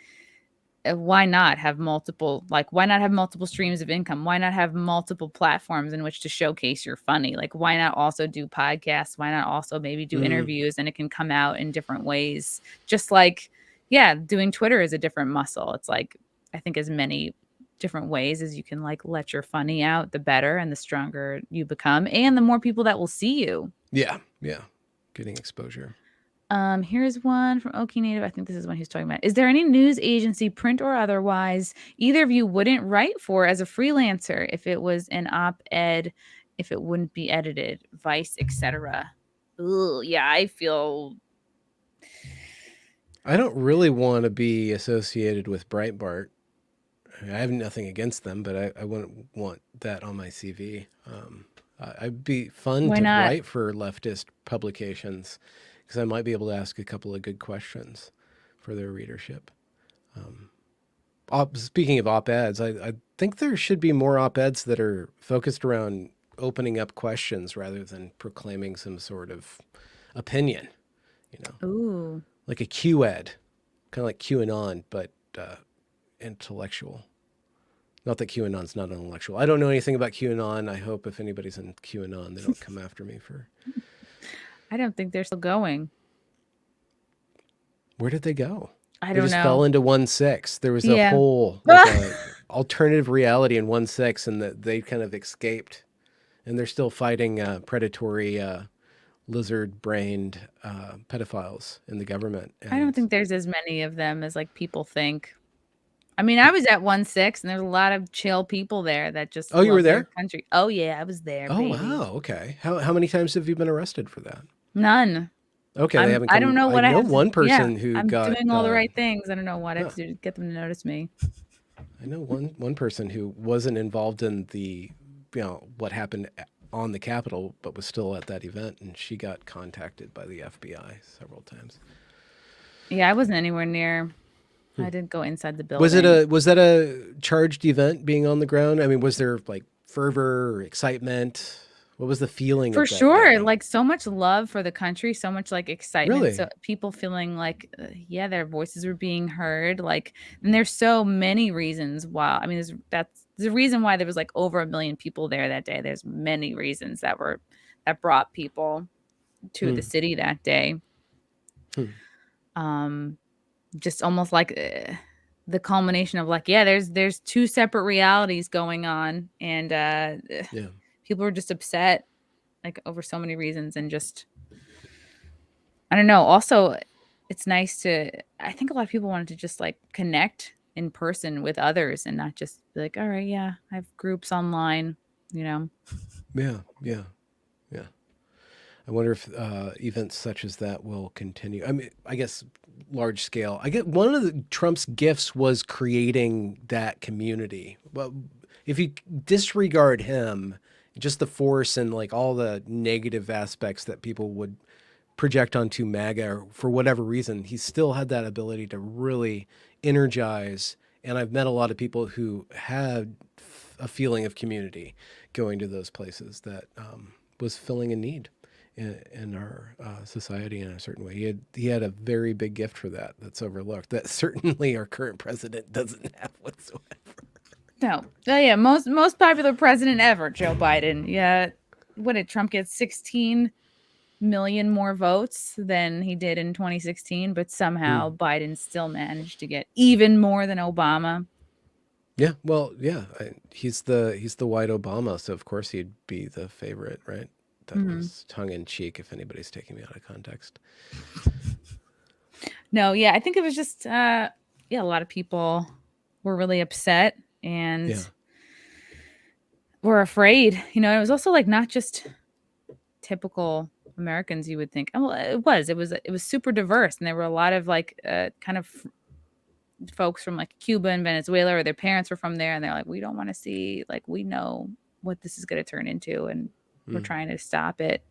why not have multiple, like, why not have multiple streams of income? Why not have multiple platforms in which to showcase your funny? Like, why not also do podcasts? Why not also maybe do Mm, interviews, and it can come out in different ways? Just like, yeah, doing Twitter is a different muscle. It's like, I think as many different ways as you can like let your funny out, the better and the stronger you become, and the more people that will see you. yeah, yeah, getting exposure. Here's one from Okie Native. I think this is one he's talking about. Is there any news agency, print or otherwise, either of you wouldn't write for as a freelancer if it was an op-ed, if it wouldn't be edited, Vice, etc.? Ooh, yeah, I feel. I don't really want to be associated with Breitbart. I have nothing against them, but I wouldn't want that on my CV. I'd be fun Why to not? write for leftist publications because I might be able to ask a couple of good questions for their readership. Speaking of op-eds, I think there should be more op-eds that are focused around opening up questions rather than proclaiming some sort of opinion, you know, Ooh. like a Q-ed, kind of like QAnon, but intellectual. Not that QAnon's not intellectual. I don't know anything about QAnon. I hope if anybody's in QAnon, they don't come after me for. I don't think they're still going. Where did they go? I They don't just know. fell into 1/6. There was a Yeah. whole like a alternative reality in 1/6, and that they kind of escaped, and they're still fighting predatory lizard-brained pedophiles in the government. I don't And think there's as many of them as like people think. I mean, I was at 1-6 and there's a lot of chill people there that just oh, you were love their there? country. Oh yeah, I was there, Oh baby. wow, okay. How many times have you been arrested for that? None. Okay, they haven't I don't come. know I what I know have to, one yeah, person who I'm got. doing all the right things. I don't know what I have Huh. to do to get them to notice me. I know one person who wasn't involved in what happened on the Capitol, but was still at that event, and she got contacted by the FBI several times. Yeah, I wasn't anywhere near. I didn't go inside the Was building. was that a charged event being on the ground? I mean, was there like fervor or excitement? What was the feeling For of that sure, day? like, so much love for the country, so much, like, excitement, so Really? people feeling like, yeah, their voices were being heard, like, and there's so many reasons why. I mean, there's a reason why there was, like, over 1 million people there that day. There's many reasons that brought people to the Hmm. city that day. Hmm. Um, just almost like, the culmination of, like, yeah, there's 2 separate realities going on, and, Yeah. people were just upset, like, over so many reasons, and just I don't know. Also, it's nice to I think a lot of people wanted to just, like, connect in person with others and not just be like, "Alright, yeah, I have groups online," you know? Yeah. Yeah. Yeah. I wonder if events such as that will continue. I mean, I guess large scale. I get one of Trump's gifts was creating that community. Well, if you disregard him, just the force and like all the negative aspects that people would project onto MAGA or for whatever reason, he still had that ability to really energize. And I've met a lot of people who had a feeling of community going to those places that was filling a need in our society in a certain way. He had a very big gift for that that's overlooked. That certainly our current president doesn't have whatsoever. No. Oh, yeah, most popular president ever, Joe Biden. Yeah. What did Trump get? 16 million more votes than he did in 2016, but Hmm. somehow Biden still managed to get even more than Obama. Yeah, well, yeah, he's the white Obama, so of course he'd be the favorite, right? That Mhm. was tongue in cheek. If anybody's taking me out of context. No, yeah, I think it was just yeah, a lot of people were really upset and Yeah. were afraid. It was also like not just typical Americans you would think. Oh, well, it was super diverse and there were a lot of like kind of folks from like Cuba and Venezuela or their parents were from there and they're like we don't want to see like we know what this is going to turn into and we're Mm. trying to stop it.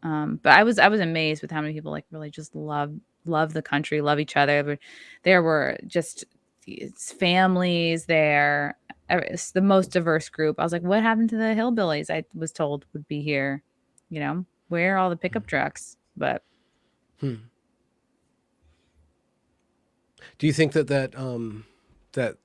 But I was amazed with how many people like really just love the country, love each other. But there were just these families there. It's the most diverse group. I was like, what happened to the hillbillies? I was told would be here. Where are all the pickup trucks? But Hmm. Do you think that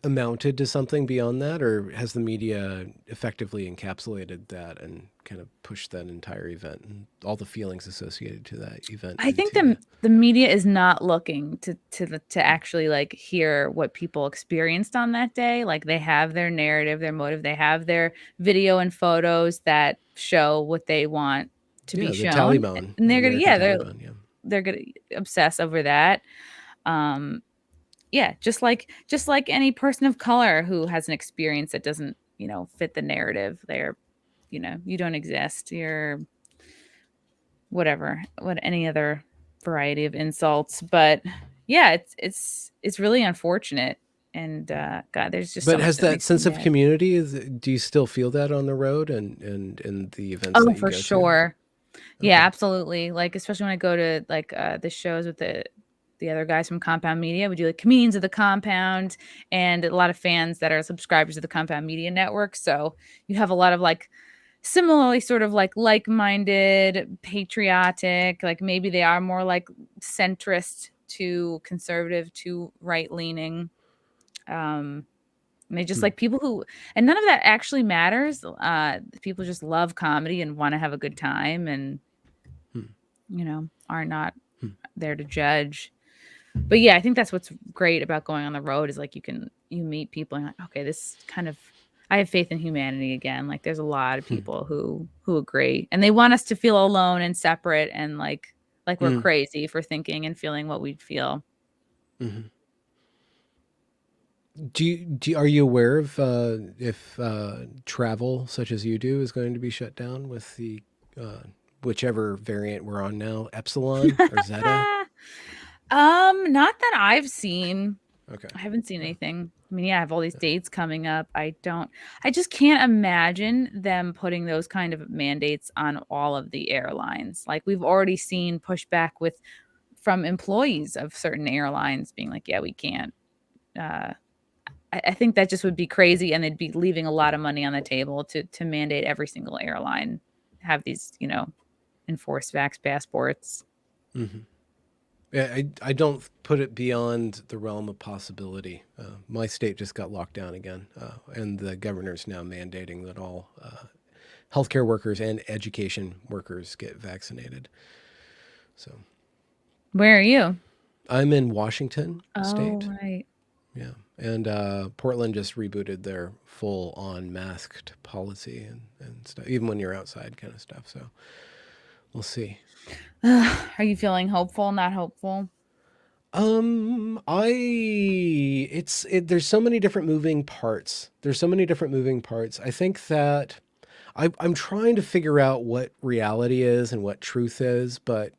amounted to something beyond that, or has the media effectively encapsulated that and kind of pushed that entire event and all the feelings associated to that event I think into? the media is not looking to actually like hear what people experienced on that day. Like they have their narrative, their motive, they have their video and photos that show what they want to be Yeah, the shown. Taliban, And they're gonna American yeah, Taliban. Yeah. they're gonna obsess over that. Um yeah, just like any person of color who has an experience that doesn't, fit the narrative. You don't exist. You're whatever, what any other variety of insults. But yeah, it's really unfortunate. And God, there's just so But much has that that makes me sense of mad. community, do you still feel that on the road and in the events Oh, that you for go to? sure. Yeah, Okay. absolutely. Like, especially when I go to like the shows with the other guys from Compound Media. We do like comedians of the Compound and a lot of fans that are subscribers to the Compound Media Network. So you have a lot of like similarly sort of like-minded, patriotic, like maybe they are more like centrist to conservative to right-leaning. Um and they just Hmm. like people who and none of that actually matters. People just love comedy and want to have a good time and Hmm. are not Hmm. there to judge. But yeah, I think that's what's great about going on the road is like you meet people and you're like, okay, this kind of I have faith in humanity again. Like there's a lot of Hmm. people who agree and they want us to feel alone and separate and like we're Hmm. crazy for thinking and feeling what we'd feel. Hmm. Are you aware of if travel such as you do is going to be shut down with the uh, whichever variant we're on now, Epsilon or Zeta? Not that I've seen. Okay. I haven't seen Yeah. anything. I mean, yeah, I have all these dates coming up. I just can't imagine them putting those kind of mandates on all of the airlines. Like we've already seen pushback from employees of certain airlines being like, yeah, we can't, uh, I think that just would be crazy, and they'd be leaving a lot of money on the table to mandate every single airline have these, enforced vax passports. Mm-hmm. Yeah, I don't put it beyond the realm of possibility. My state just got locked down again, and the governor's now mandating that all healthcare workers and education workers get vaccinated. So, Where are you? I'm in Washington Oh, State. right. Yeah, and Portland just rebooted their full-on masked policy and stuff, even when you're outside, kind of stuff. So, we'll see. Are you feeling hopeful, not hopeful? There's so many different moving parts. I think that I'm trying to figure out what reality is and what truth is, but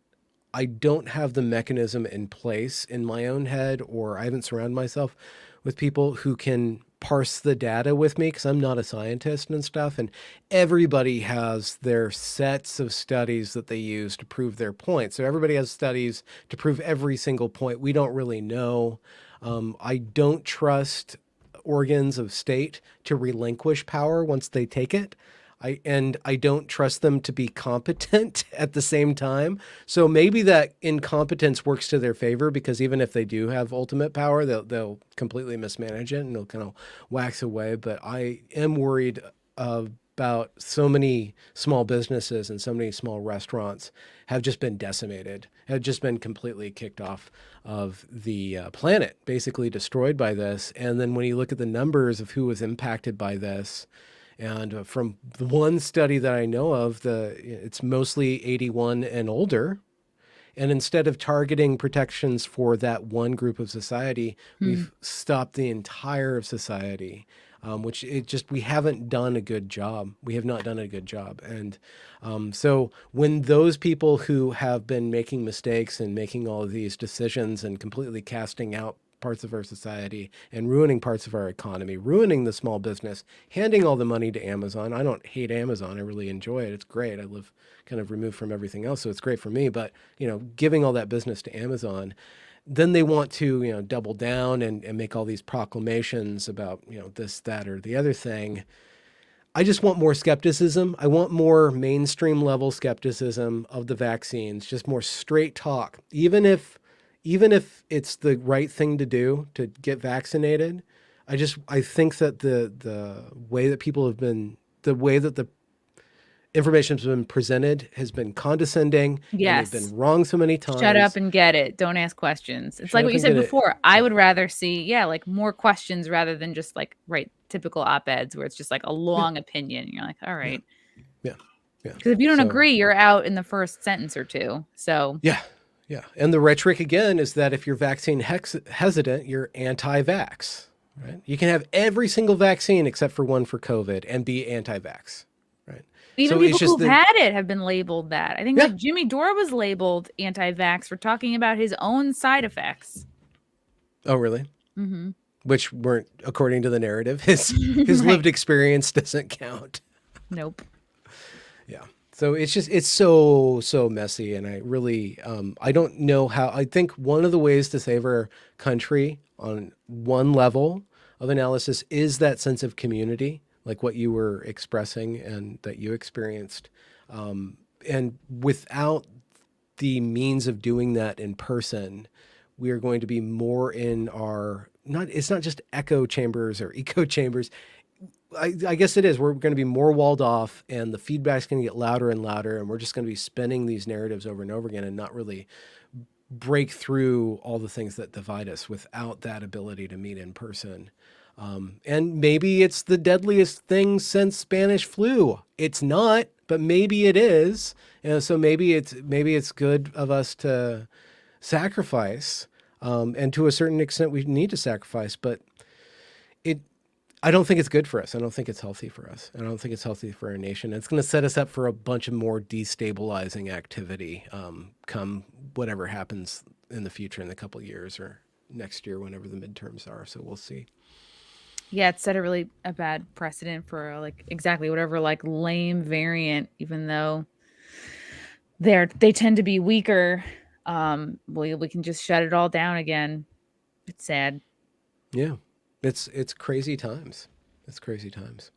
I don't have the mechanism in place in my own head, or I haven't surrounded myself with people who can parse the data with me because I'm not a scientist and stuff. And everybody has their sets of studies that they use to prove their point. So everybody has studies to prove every single point. We don't really know. I don't trust organs of state to relinquish power once they take it. I don't trust them to be competent at the same time. So maybe that incompetence works to their favor, because even if they do have ultimate power, they'll completely mismanage it and they'll kind of wax away. But I am worried about so many small businesses and so many small restaurants have just been decimated, have just been completely kicked off of the planet, basically destroyed by this. And then when you look at the numbers of who was impacted by this, and from the one study that I know of, it's mostly 81 and older. And instead of targeting protections for that one group of society, we've stopped the entire of society, which we haven't done a good job. We have not done a good job. And so when those people who have been making mistakes and making all of these decisions and completely casting out parts of our society and ruining parts of our economy, ruining the small business, handing all the money to Amazon. I don't hate Amazon. I really enjoy it. It's great. I live kind of removed from everything else, so it's great for me. But, giving all that business to Amazon, then they want to, double down and make all these proclamations about, this, that, or the other thing. I just want more skepticism. I want more mainstream level skepticism of the vaccines, just more straight talk. Even if it's the right thing to do to get vaccinated, I think that the way that the way that the information has been presented has been condescending, and they've Yes. been wrong so many times. Shut up and get it. Don't ask questions. It's Shut like up what you and said get it. before. I would rather see, like more questions rather than just like typical op-eds where it's just like a long opinion. You're like, all right. Yeah. Because if you don't agree, you're out in the first sentence or two. So Yeah. And the rhetoric again is that if you're vaccine hesitant, you're anti-vax. Right? You can have every single vaccine except for one for COVID and be anti-vax. Right? even So people who've had it have been labeled that. I think Yeah. like Jimmy Dore was labeled anti-vax for talking about his own side effects. Oh, really? Mm-hmm. Which weren't, according to the narrative, his lived experience doesn't count. Nope. Yeah. So it's so messy, and I really I don't know how. I think one of the ways to save our country on one level of analysis is that sense of community, like what you were expressing and that you experienced, and without the means of doing that in person, we are going to be more in our it's not just echo chambers or eco chambers. I guess it is. We're going to be more walled off, and the feedback's going to get louder and louder, and we're just going to be spinning these narratives over and over again and not really break through all the things that divide us without that ability to meet in person. And maybe it's the deadliest thing since Spanish flu. It's not, but maybe it is. And so maybe it's good of us to sacrifice, and to a certain extent we need to sacrifice, but I don't think it's good for us. I don't think it's healthy for us. I don't think it's healthy for our nation. It's going to set us up for a bunch of more destabilizing activity, come whatever happens in the future in a couple of years or next year, whenever the midterms are. So we'll see. Yeah, it set a bad precedent for like exactly whatever like lame variant, even though they tend to be weaker. We can just shut it all down again. It's sad. Yeah. It's crazy times. It's crazy times.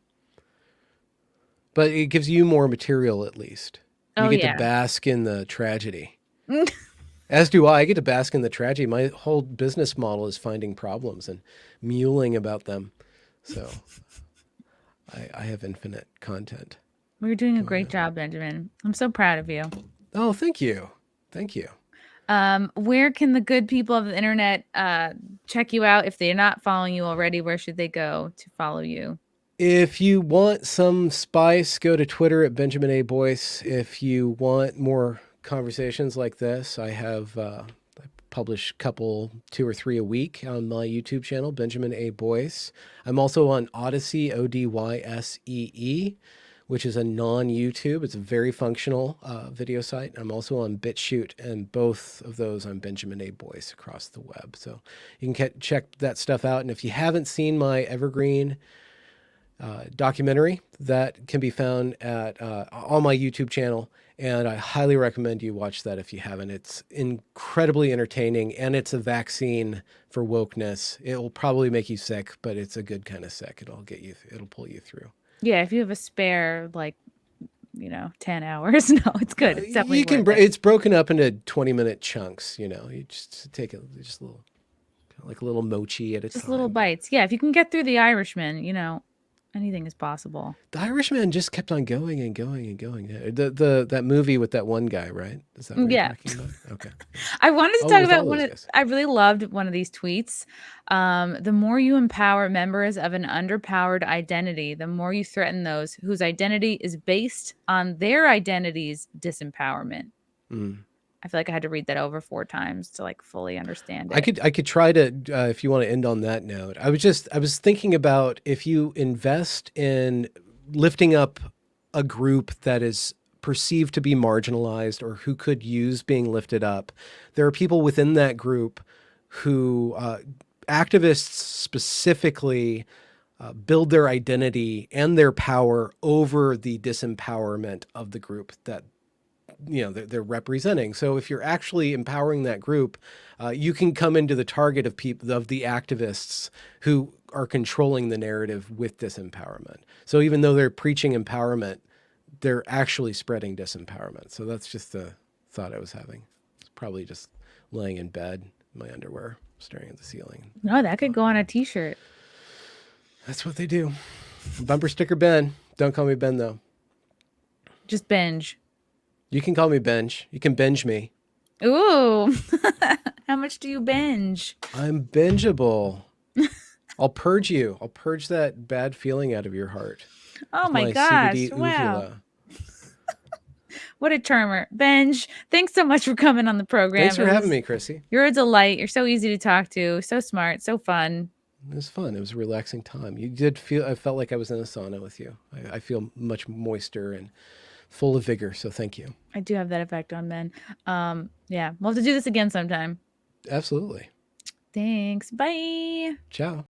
But it gives you more material at least. You Oh, get to yeah. bask in the tragedy. As do I. I get to bask in the tragedy. My whole business model is finding problems and mewling about them. So I have infinite content. We're doing a going great on. job, Benjamin. I'm so proud of you. Oh, thank you. Thank you. Where can the good people of the internet check you out if they're not following you already? Where should they go to follow you? If you want some spice, go to Twitter at Benjamin A. Boyce. If you want more conversations like this, I publish a couple, 2 or 3 a week on my YouTube channel, Benjamin A. Boyce. I'm also on Odyssey, Odyssee, which is a non-YouTube. It's a very functional video site. I'm also on BitChute, and both of those I'm Benjamin A. Boyce across the web. So you can check that stuff out. And if you haven't seen my Evergreen documentary, that can be found at on my YouTube channel, and I highly recommend you watch that if you haven't. It's incredibly entertaining, and it's a vaccine for wokeness. It will probably make you sick, but it's a good kind of sick. It'll pull you through. Yeah, if you have a spare 10 hours, no, it's good. It's definitely worth it. It's broken up into 20-minute chunks. You just take just a little, like a little mochi at a time. Just little bites. Yeah, if you can get through The Irishman, anything is possible. The Irishman just kept on going and going and going. That movie with that one guy, right? Is that what you're talking about? Okay. I wanted to talk about I really loved one of these tweets. The more you empower members of an underpowered identity, the more you threaten those whose identity is based on their identity's disempowerment. I feel like I had to read that over 4 times to fully understand it. I could try to, if you want to end on that note. I was thinking about if you invest in lifting up a group that is perceived to be marginalized or who could use being lifted up, there are people within that group who, activists specifically, build their identity and their power over the disempowerment of the group that they're representing. So if you're actually empowering that group, you can come into the target of the activists who are controlling the narrative with disempowerment. So even though they're preaching empowerment, they're actually spreading disempowerment. So that's just the thought I was having. It's probably just laying in bed in my underwear, staring at the ceiling. No, that could go on a t-shirt. That's what they do. Bumper sticker Ben. Don't call me Ben though. Just binge. You can call me Benj. You can binge me. Ooh. How much do you binge? I'm bingeable. I'll purge you. I'll purge that bad feeling out of your heart. Oh my gosh. CBD wow. What a charmer. Benj, thanks so much for coming on the program. Thanks for having me, Chrissie. You're a delight. You're so easy to talk to. So smart. So fun. It was fun. It was a relaxing time. I felt like I was in a sauna with you. I feel much moister and full of vigor. So thank you. I do have that effect on men. Yeah. We'll have to do this again sometime. Absolutely. Thanks. Bye. Ciao.